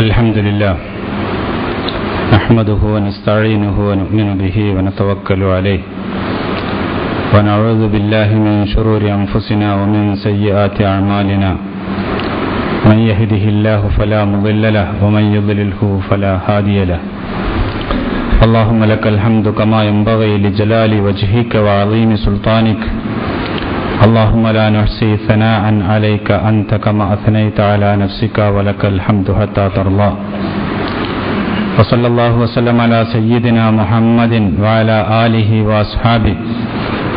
الحمد لله نحمده ونستعينه ونؤمن به ونتوكل عليه ونعوذ بالله من شرور أنفسنا ومن سيئات أعمالنا من يهده الله فلا مضل له ومن يضلله فلا هادي له اللهم لك الحمد كما ينبغي لجلال وجهك وعظيم سلطانك اللهم لا نحصي ثناء عليك أنت كما أثنيت على نفسك ولك الحمد حتى ترضى وصلى الله وسلم على سيدنا محمد وعلى آله وأصحابه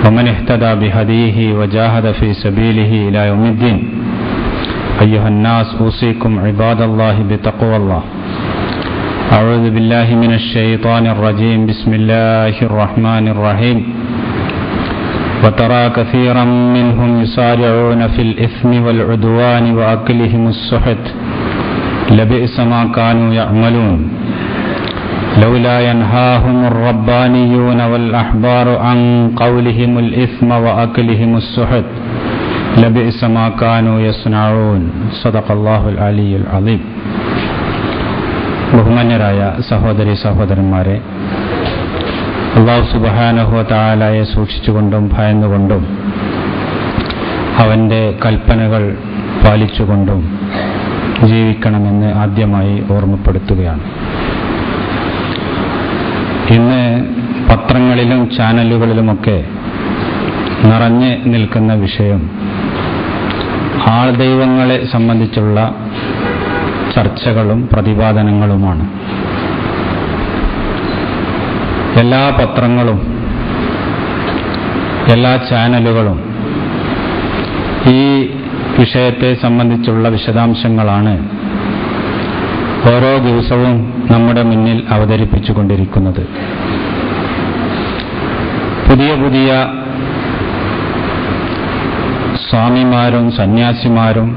ومن اهتدى بهديه وجاهد في سبيله إلى يوم الدين أيها الناس أوصيكم عباد الله بتقوى الله أعوذ بالله من الشيطان الرجيم بسم الله الرحمن الرحيم وترى كثيرا منهم يسارعون في الإثم والعدوان وأكلهم السحت لبئس ما كانوا يعملون لولا ينهاهم الربانيون والأحبار عن قولهم الإثم وأكلهم السحت لبئس ما كانوا يصنعون صدق الله العلي العظيم. ബഹുമാന്യരായ സഹോദരി സഹോദരന്മാരെ, അല്ലാഹു സുബ്ഹാനഹു വ തആലയെ സൂക്ഷിച്ചുകൊണ്ടും ഭയന്നുകൊണ്ടും അവൻ്റെ കൽപ്പനകൾ പാലിച്ചുകൊണ്ടും ജീവിക്കണമെന്ന് ആദ്യമായി ഓർമ്മപ്പെടുത്തുകയാണ്. ഇന്ന് പത്രങ്ങളിലും ചാനലുകളിലുമൊക്കെ നിറഞ്ഞു നിൽക്കുന്ന വിഷയം ആൾദൈവങ്ങളെ സംബന്ധിച്ചുള്ള ചർച്ചകളും പ്രതിപാദനങ്ങളുമാണ്. എല്ലാ പത്രങ്ങളും എല്ലാ ചാനലുകളും ഈ വിഷയത്തെ സംബന്ധിച്ചുള്ള വിശദാംശങ്ങളാണ് ഓരോ ദിവസവും നമ്മുടെ മുന്നിൽ അവതരിപ്പിച്ചുകൊണ്ടിരിക്കുന്നത്. പുതിയ പുതിയ സ്വാമിമാരും സന്യാസിമാരും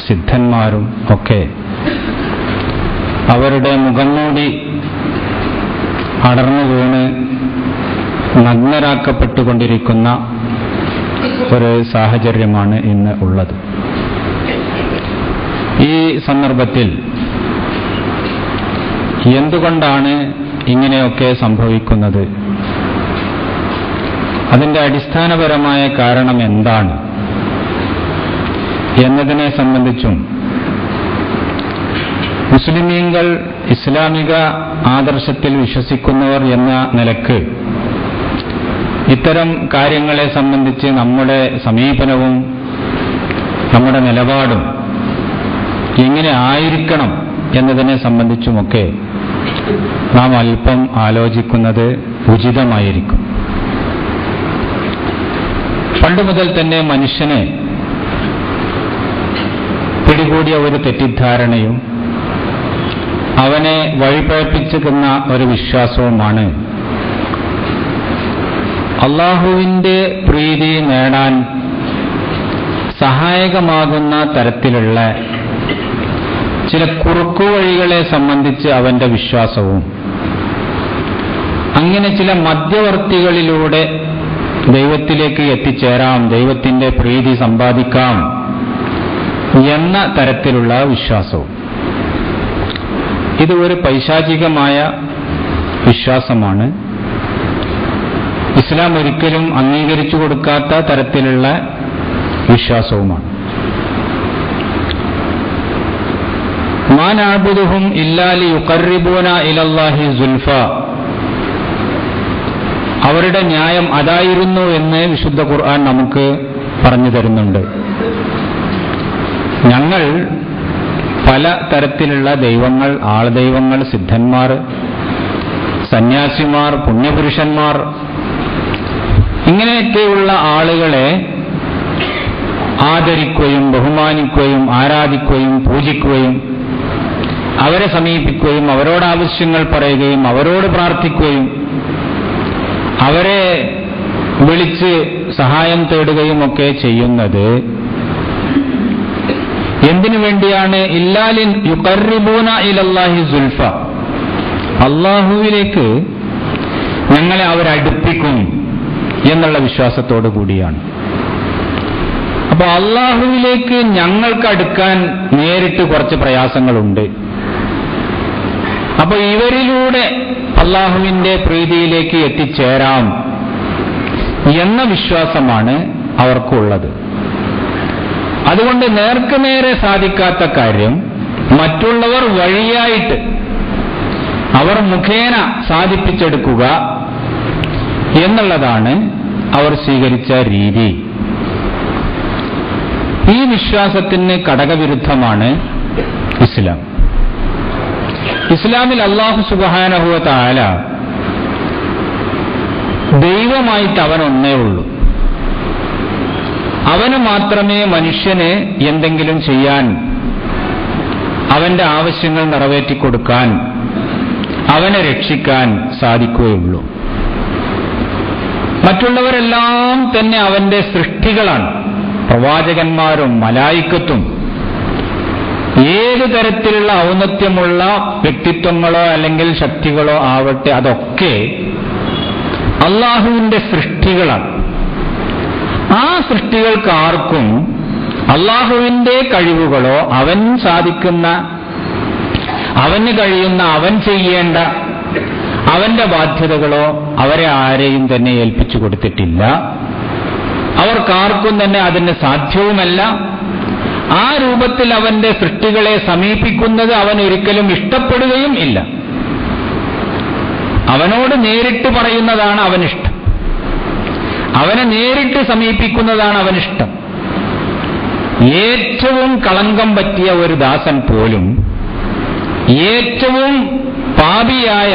സിദ്ധന്മാരും ഒക്കെ അവരുടെ മുഖംമൂടി അടർന്നു വീണ് നഗ്നരാക്കപ്പെട്ടുകൊണ്ടിരിക്കുന്ന ഒരു സാഹചര്യമാണ് ഇന്ന് ഉള്ളത്. ഈ സന്ദർഭത്തിൽ എന്തുകൊണ്ടാണ് ഇങ്ങനെയൊക്കെ സംഭവിക്കുന്നത്, അതിൻ്റെ അടിസ്ഥാനപരമായ കാരണം എന്താണ് എന്നതിനെ സംബന്ധിച്ചും മുസ്ലിമീങ്ങൾ ഇസ്ലാമിക ആദർശത്തിൽ വിശ്വസിക്കുന്നവർ എന്ന നിലക്ക് ഇത്തരം കാര്യങ്ങളെ സംബന്ധിച്ച് നമ്മുടെ സമീപനവും നമ്മുടെ നിലപാടും എങ്ങനെ ആയിരിക്കണം എന്നതിനെ സംബന്ധിച്ചുമൊക്കെ നാം അല്പം ആലോചിക്കുന്നത് ഉചിതമായിരിക്കും. പണ്ടുമുതൽ തന്നെ മനുഷ്യനെ പിടികൂടിയ ഒരു തെറ്റിദ്ധാരണയും അവനെ വഴിപഴപ്പിച്ചിരുന്ന ഒരു വിശ്വാസവുമാണ് അള്ളാഹുവിൻ്റെ പ്രീതി നേടാൻ സഹായകമാകുന്ന തരത്തിലുള്ള ചില കുറുക്കുവഴികളെ സംബന്ധിച്ച് അവന്റെ വിശ്വാസവും, അങ്ങനെ ചില മധ്യവർത്തികളിലൂടെ ദൈവത്തിലേക്ക് എത്തിച്ചേരാം, ദൈവത്തിന്റെ പ്രീതി സമ്പാദിക്കാം എന്ന തരത്തിലുള്ള വിശ്വാസവും. ഇത് ഒരു പൈശാചികമായ വിശ്വാസമാണ്. ഇസ്ലാം ഒരിക്കലും അംഗീകരിച്ചു കൊടുക്കാത്ത തരത്തിലുള്ള വിശ്വാസവുമാണ്. മാ നഅ്ബുദുഹും ഇല്ലാ ലിയുഖർരിബൂന ഇലല്ലാഹി സുൽഫ, അവരുടെ ന്യായം അതായിരുന്നു എന്ന് വിശുദ്ധ ഖുർആൻ നമുക്ക് പറഞ്ഞു തരുന്നുണ്ട്. ഞങ്ങൾ പല തരത്തിലുള്ള ദൈവങ്ങൾ, ആൾദൈവങ്ങൾ, സിദ്ധന്മാർ, സന്യാസിമാർ, പുണ്യപുരുഷന്മാർ, ഇങ്ങനെയൊക്കെയുള്ള ആളുകളെ ആദരിക്കുകയും ബഹുമാനിക്കുകയും ആരാധിക്കുകയും പൂജിക്കുകയും അവരെ സമീപിക്കുകയും അവരോട് ആവശ്യങ്ങൾ പറയുകയും അവരോട് പ്രാർത്ഥിക്കുകയും അവരെ വിളിച്ച് സഹായം തേടുകയും ഒക്കെ ചെയ്യുന്നത് എന്തിനു വേണ്ടിയാണ്? ഇല്ലാലിൻ യുഖർരിബൂന ഇലല്ലാഹി സുൽഫ, അള്ളാഹുവിലേക്ക് ഞങ്ങളെ അവരടുപ്പിക്കും എന്നുള്ള വിശ്വാസത്തോടു കൂടിയാണ്. അപ്പോൾ അള്ളാഹുവിലേക്ക് ഞങ്ങൾക്ക് അടുക്കാൻ നേരിട്ട് കുറച്ച് പ്രയാസങ്ങളുണ്ട്. അപ്പൊ ഇവരിലൂടെ അള്ളാഹുവിന്റെ പ്രീതിയിലേക്ക് എത്തിച്ചേരാം എന്ന വിശ്വാസമാണ് അവർക്കുള്ളത്. അതുകൊണ്ട് നേർക്കുനേരെ സാധിക്കാത്ത കാര്യം മറ്റുള്ളവർ വഴിയായിട്ട് അവർ മുഖേന സാധിപ്പിച്ചെടുക്കുക എന്നുള്ളതാണ് അവർ സ്വീകരിച്ച രീതി. ഈ വിശ്വാസത്തിന് ഘടകവിരുദ്ധമാണ് ഇസ്ലാം. ഇസ്ലാമിൽ അല്ലാഹു സുബ്ഹാനഹു വ തആല ദൈവമായിട്ട് അവൻ ഒന്നേ ഉള്ളൂ. അവന് മാത്രമേ മനുഷ്യന് എന്തെങ്കിലും ചെയ്യാൻ, അവന്റെ ആവശ്യങ്ങൾ നിറവേറ്റിക്കൊടുക്കാൻ, അവനെ രക്ഷിക്കാൻ സാധിക്കുകയുള്ളൂ. മറ്റുള്ളവരെല്ലാം തന്നെ അവന്റെ സൃഷ്ടികളാണ്. പ്രവാചകന്മാരും മലായിക്കത്തും ഏതു തരത്തിലുള്ള ഔന്നത്യമുള്ള വ്യക്തിത്വങ്ങളോ അല്ലെങ്കിൽ ശക്തികളോ ആവട്ടെ, അതൊക്കെ അള്ളാഹുവിന്റെ സൃഷ്ടികളാണ്. ആ സൃഷ്ടികൾക്ക് ആർക്കും അള്ളാഹുവിന്റെ കഴിവുകളോ അവന് കഴിയുന്ന, അവൻ ചെയ്യേണ്ട അവന്റെ ബാധ്യതകളോ അവരെ ആരെയും തന്നെ ഏൽപ്പിച്ചു കൊടുത്തിട്ടില്ല. അവർക്കാർക്കും തന്നെ അതിന് സാധ്യവുമല്ല. ആ രൂപത്തിൽ അവന്റെ സൃഷ്ടികളെ സമീപിക്കുന്നത് അവൻ ഒരിക്കലും ഇഷ്ടപ്പെടുകയും ഇല്ല. അവനോട് നേരിട്ട് പറയുന്നതാണ് അവനിഷ്ടം, അവനെ നേരിട്ട് സമീപിക്കുന്നതാണ് അവനിഷ്ടം. ഏറ്റവും കളങ്കം പറ്റിയ ഒരു ദാസൻ പോലും, ഏറ്റവും പാപിയായ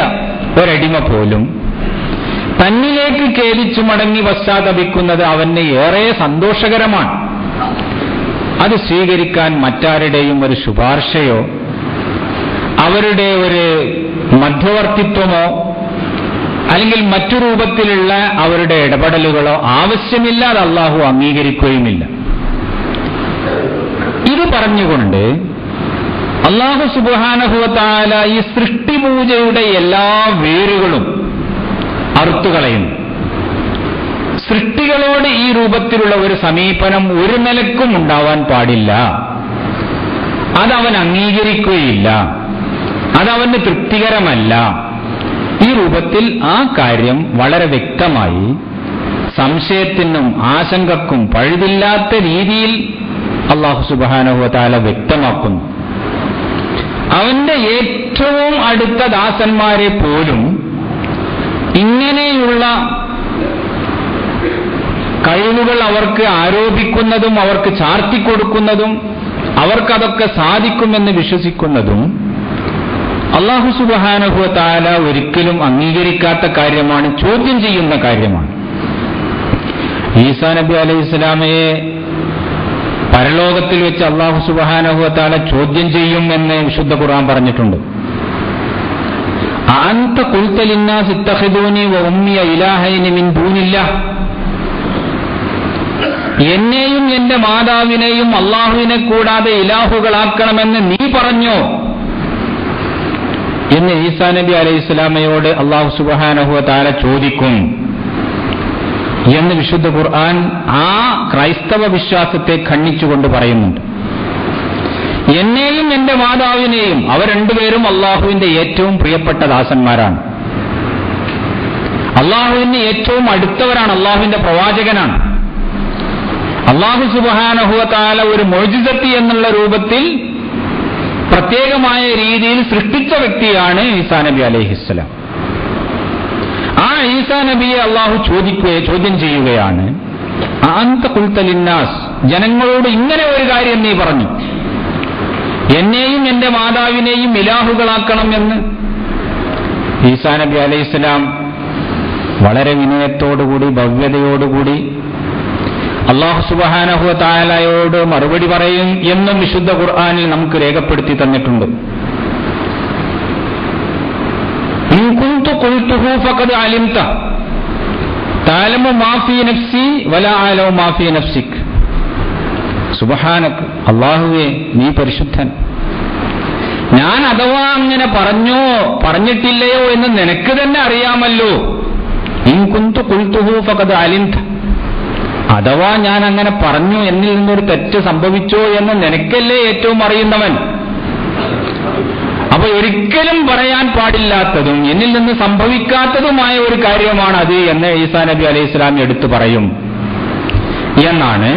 ഒരടിമ പോലും തന്നിലേക്ക് ഖേദിച്ചു മടങ്ങി പശ്ചാത്തപിക്കുന്നത് അവന് ഏറെ സന്തോഷകരമാണ്. അത് സ്വീകരിക്കാൻ മറ്റാരുടെയും ഒരു ശുപാർശയോ അവരുടെ ഒരു മധ്യവർത്തിത്വമോ അല്ലെങ്കിൽ മറ്റു രൂപത്തിലുള്ള അവരുടെ ഇടപെടലുകളോ ആവശ്യമില്ല. അത് അള്ളാഹു അംഗീകരിക്കുകയുമില്ല. ഇത് പറഞ്ഞുകൊണ്ട് അല്ലാഹു സുബ്ഹാനഹു വ തആല ഈ സൃഷ്ടിപൂജയുടെ എല്ലാ വേരുകളും അറുത്തുകളയുന്നു. സൃഷ്ടികളോട് ഈ രൂപത്തിലുള്ള ഒരു സമീപനം ഒരു നിലക്കും ഉണ്ടാവാൻ പാടില്ല. അതവൻ അംഗീകരിക്കുകയില്ല, അതവന് തൃപ്തികരമല്ല. ഈ രൂപത്തിൽ ആ കാര്യം വളരെ വ്യക്തമായി സംശയത്തിനും ആശങ്കക്കും പഴുതില്ലാത്ത രീതിയിൽ അല്ലാഹു സുബ്ഹാനഹു വ തആല വ്യക്തമാക്കുന്നു. അവന്റെ ഏറ്റവും അടുത്ത ദാസന്മാരെ പോലും ഇങ്ങനെയുള്ള കഴിവുകൾ അവർക്ക് ആരോപിക്കുന്നതും അവർക്ക് ചാർത്തിക്കൊടുക്കുന്നതും അവർക്കതൊക്കെ സാധിക്കുമെന്ന് വിശ്വസിക്കുന്നതും അല്ലാഹു സുബ്ഹാനഹു വ തആല ഒരിക്കലും അംഗീകരിക്കാത്ത കാര്യമാണ്, ചോദ്യം ചെയ്യുന്ന കാര്യമാണ്. ഈസാ നബി അലൈഹിസ്സലാമയെ പരലോകത്തിൽ വെച്ച് അല്ലാഹു സുബ്ഹാനഹു വ തആല ചോദ്യം ചെയ്യും എന്ന് വിശുദ്ധ ഖുർആൻ പറഞ്ഞിട്ടുണ്ട്. അഅൻത ഖുൽത ലിന്നാസ് ഇത്തഖിദൂനി വ ഉമ്മിയ ഇലാഹൈനി മിൻ ദൂനില്ലാഹ്, എന്നെയും എന്റെ മാതാവിനെയും അല്ലാഹുവിനെ കൂടാതെ ഇലാഹുകളാക്കണമെന്ന് നീ പറഞ്ഞോ എന്ന് ഈസാ നബി അലൈഹിസ്സലാമയോട് അല്ലാഹു സുബ്ഹാനഹു വ തആല ചോദിക്കും എന്ന് വിശുദ്ധ ഖുർആൻ ആ ക്രൈസ്തവ വിശ്വാസത്തെ ഖണ്ഡിച്ചുകൊണ്ട് പറയുന്നുണ്ട്. എന്നെയും എന്റെ മാതാവിനെയും, അവർ രണ്ടുപേരും അള്ളാഹുവിന്റെ ഏറ്റവും പ്രിയപ്പെട്ട ദാസന്മാരാണ്, അള്ളാഹുവിന് ഏറ്റവും അടുത്തവരാണ്, അള്ളാഹുവിന്റെ പ്രവാചകനാണ്. അല്ലാഹു സുബ്ഹാനഹു വ തആല ഒരു മുഅ്ജിസത്ത് എന്നുള്ള രൂപത്തിൽ പ്രത്യേകമായ രീതിയിൽ സൃഷ്ടിച്ച വ്യക്തിയാണ് ഈസാ നബി അലൈഹിസ്സലാം. ആ ഈസാ നബിയെ അള്ളാഹു ചോദ്യം ചെയ്യുകയാണ്. അഅൻത ഖുൽത ലിന്നാസ്, ജനങ്ങളോട് ഇങ്ങനെ ഒരു കാര്യം നീ പറഞ്ഞു, എന്നെയും എന്റെ മാതാവിനെയും ഇലാഹുകളാക്കണം എന്ന്. ഈസാ നബി അലൈഹിസ്സലാം വളരെ വിനയത്തോടുകൂടി ഭവ്യതയോടുകൂടി അല്ലാഹു സുബ്ഹാനഹു വ തആലയോട് മറുപടി പറയും എന്നും വിശുദ്ധ ഖുർആനിൽ നമുക്ക് രേഖപ്പെടുത്തി തന്നിട്ടുണ്ട്. ഇൻ കുൻതു ഖുൽതുഹു ഫഖദ് അലിംത തഅലമു മാ ഫീ നഫ്സി വലാ അഅലമു മാ ഫീ നഫ്സിക്. സുബ്ഹാനക, അല്ലാഹുവേ നീ പരിശുദ്ധൻ, ഞാൻ അഥവാ അങ്ങനെ പറഞ്ഞോ പറഞ്ഞിട്ടില്ലയോ എന്ന് നിനക്ക് തന്നെ അറിയാമല്ലോ. ഇൻ കുൻതു ഖുൽതുഹു ഫഖദ് അലിംത, അഥവാ ഞാൻ അങ്ങനെ പറഞ്ഞു, എന്നിൽ നിന്നൊരു തെറ്റ് സംഭവിച്ചോ എന്ന് നിനക്കല്ലേ ഏറ്റവും അറിയുന്നവൻ. അപ്പൊ ഒരിക്കലും പറയാൻ പാടില്ലാത്തതും എന്നിൽ നിന്ന് സംഭവിക്കാത്തതുമായ ഒരു കാര്യമാണ് അത് എന്ന് ഈസാ നബി അലൈഹി സ്വലാം എടുത്തു പറയും എന്നാണ്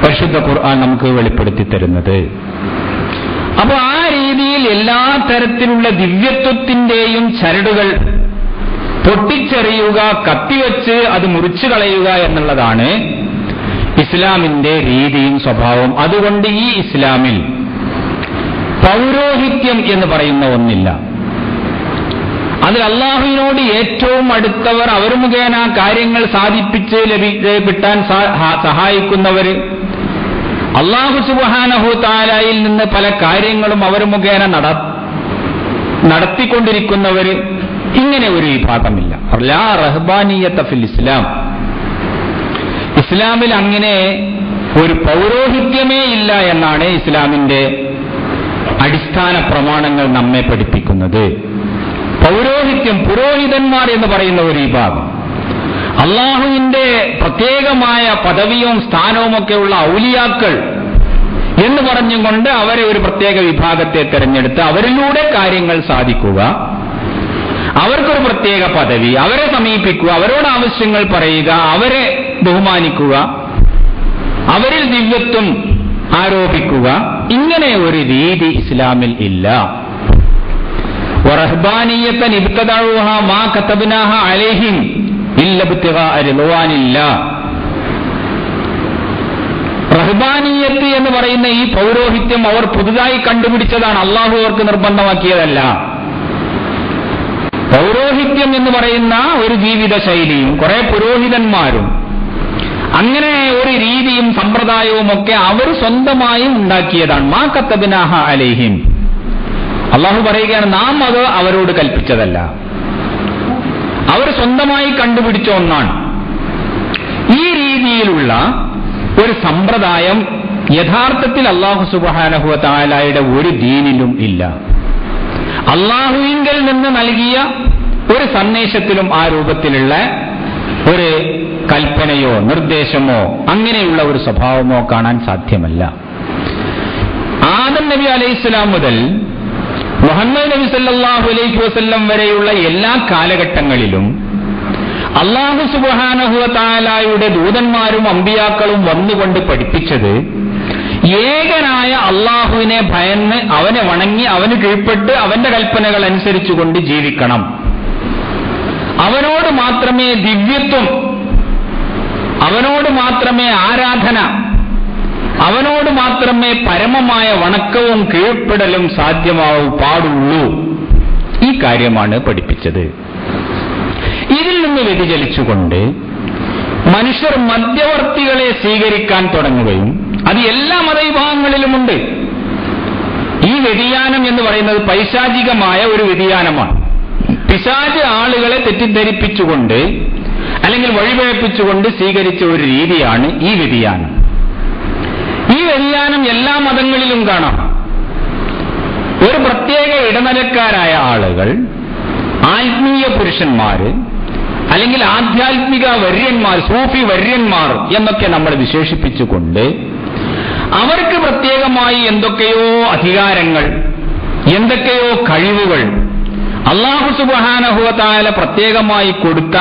പരിശുദ്ധ ഖുർആൻ നമുക്ക് വെളിപ്പെടുത്തി തരുന്നത്. അപ്പൊ ആ രീതിയിൽ എല്ലാ തരത്തിലുള്ള ദിവ്യത്വത്തിന്റെയും ചരടുകൾ പൊട്ടിച്ചെറിയുക, കത്തിവെച്ച് അത് മുറിച്ചു കളയുക എന്നുള്ളതാണ് ഇസ്ലാമിന്റെ രീതിയും സ്വഭാവവും. അതുകൊണ്ട് ഈ ഇസ്ലാമിൽ പൗരോഹിത്യം എന്ന് പറയുന്ന ഒന്നില്ല. അതിൽ അള്ളാഹുവിനോട് ഏറ്റവും അടുത്തവർ, അവർ മുഖേന കാര്യങ്ങൾ സാധിപ്പിച്ച് കിട്ടാൻ സഹായിക്കുന്നവർ, അള്ളാഹു സുബ്ഹാനഹു തആലയിൽ നിന്ന് പല കാര്യങ്ങളും അവർ മുഖേന നടത്തിക്കൊണ്ടിരിക്കുന്നവർ, ഇങ്ങനെ ഒരു വിഭാഗമില്ല. ലാ റഹ്ബാനിയത ഫിൽ ഇസ്ലാം, ഇസ്ലാമിൽ അങ്ങനെ ഒരു പൗരോഹിത്യമേ ഇല്ല എന്നാണ് ഇസ്ലാമിന്റെ അടിസ്ഥാന പ്രമാണങ്ങൾ നമ്മെ പഠിപ്പിക്കുന്നത്. പൗരോഹിത്യം, പുരോഹിതന്മാർ എന്ന് പറയുന്ന ഒരു വിഭാഗം, അള്ളാഹുവിന്റെ പ്രത്യേകമായ പദവിയും സ്ഥാനവുമൊക്കെയുള്ള ഔലിയാക്കൾ എന്ന് പറഞ്ഞുകൊണ്ട് അവരെ ഒരു പ്രത്യേക വിഭാഗത്തെ തെരഞ്ഞെടുത്ത് അവരിലൂടെ കാര്യങ്ങൾ സാധിക്കുക, അവർക്കൊരു പ്രത്യേക പദവി, അവരെ സമീപിക്കുക, അവരോട് ആവശ്യങ്ങൾ പറയുക, അവരെ ബഹുമാനിക്കുക, അവരിൽ ദിവ്യത്വം ആരോപിക്കുക, ഇങ്ങനെ ഒരു രീതി ഇസ്ലാമിൽ ഇല്ല. വറഹ്ബാനിയത്തൻ ഇബ്തദഊഹ മാ കതബ്നാഹ അലൈഹിം ഇല്ല ഇബ്തിഗാഅ റിദ്വാനില്ലാഹ്. റഹ്ബാനിയത്ത് എന്ന് പറയുന്ന ഈ പൗരോഹിത്യം അവർ പുതുതായി കണ്ടുപിടിച്ചതാണ്, അള്ളാഹു അവർക്ക് നിർബന്ധമാക്കിയതല്ല. പൗരോഹിത്യം എന്ന് പറയുന്ന ഒരു ജീവിത ശൈലിയും കുറെ പുരോഹിതന്മാരും അങ്ങനെ ഒരു രീതിയും സമ്പ്രദായവും ഒക്കെ അവർ സ്വന്തമായി ഉണ്ടാക്കിയതാണ്. മാ കതബ്നാഹ അലൈഹിം, അള്ളാഹു പറയുകയാണ് നാം അത് അവരോട് കൽപ്പിച്ചതല്ല, അവർ സ്വന്തമായി കണ്ടുപിടിച്ച ഒന്നാണ്. ഈ രീതിയിലുള്ള ഒരു സമ്പ്രദായം യഥാർത്ഥത്തിൽ അല്ലാഹു സുബ്ഹാനഹു വ തആലയുടെ ഒരു ദീനിലും ഇല്ല. അല്ലാഹുവിങ്കൽ നിന്ന് നൽകിയ ഒരു സന്ദേശത്തിലും ആ രൂപത്തിലുള്ള ഒരു കൽപ്പനയോ നിർദ്ദേശമോ അങ്ങനെയുള്ള ഒരു സ്വഭാവമോ കാണാൻ സാധ്യമല്ല. ആദം നബി അലൈഹിസ്സലാം മുതൽ മുഹമ്മദ് നബി സല്ലല്ലാഹു അലൈഹി വസല്ലം വരെയുള്ള എല്ലാ കാലഘട്ടങ്ങളിലും അല്ലാഹു സുബ്ഹാനഹു വ തആലയുടെ ദൂതന്മാരും അമ്പിയാക്കളും വന്നുകൊണ്ട് പഠിപ്പിച്ചത് ഏകനായ അള്ളാഹുവിനെ ഭയന്ന് അവനെ വണങ്ങി അവന് കീഴ്പ്പെട്ട് അവന്റെ കൽപ്പനകൾ അനുസരിച്ചുകൊണ്ട് ജീവിക്കണം, അവനോട് മാത്രമേ ദിവ്യത്വം, അവനോട് മാത്രമേ ആരാധന, അവനോട് മാത്രമേ പരമമായ വണക്കവും കീഴ്പ്പെടലും പാടുള്ളൂ. ഈ കാര്യമാണ് പഠിപ്പിച്ചത്. ഇതിൽ നിന്ന് വ്യതിചലിച്ചുകൊണ്ട് മനുഷ്യർ മധ്യവർത്തികളെ സ്വീകരിക്കാൻ തുടങ്ങുകയും അത് എല്ലാ മതവിഭാഗങ്ങളിലുമുണ്ട്. ഈ വ്യതിയാനം എന്ന് പറയുന്നത് പൈശാചികമായ ഒരു വ്യതിയാനമാണ്. പിശാച് ആളുകളെ തെറ്റിദ്ധരിപ്പിച്ചുകൊണ്ട് അല്ലെങ്കിൽ വഴിപഴപ്പിച്ചുകൊണ്ട് സ്വീകരിച്ച ഒരു രീതിയാണ് ഈ വ്യതിയാനം. ഈ വ്യതിയാനം എല്ലാ മതങ്ങളിലും കാണാം. ഒരു പ്രത്യേക ഇടനിലക്കാരായ ആളുകൾ, ആത്മീയ പുരുഷന്മാര് അല്ലെങ്കിൽ ആധ്യാത്മിക വര്യന്മാർ, സൂഫി വര്യന്മാർ എന്നൊക്കെ നമ്മൾ വിശേഷിപ്പിച്ചുകൊണ്ട് അവർക്ക് പ്രത്യേകമായി എന്തൊക്കെയോ അധികാരങ്ങൾ, എന്തൊക്കെയോ കഴിവുകൾ അല്ലാഹു സുബ്ഹാനഹു വ തആല പ്രത്യേകമായി കൊടുത്ത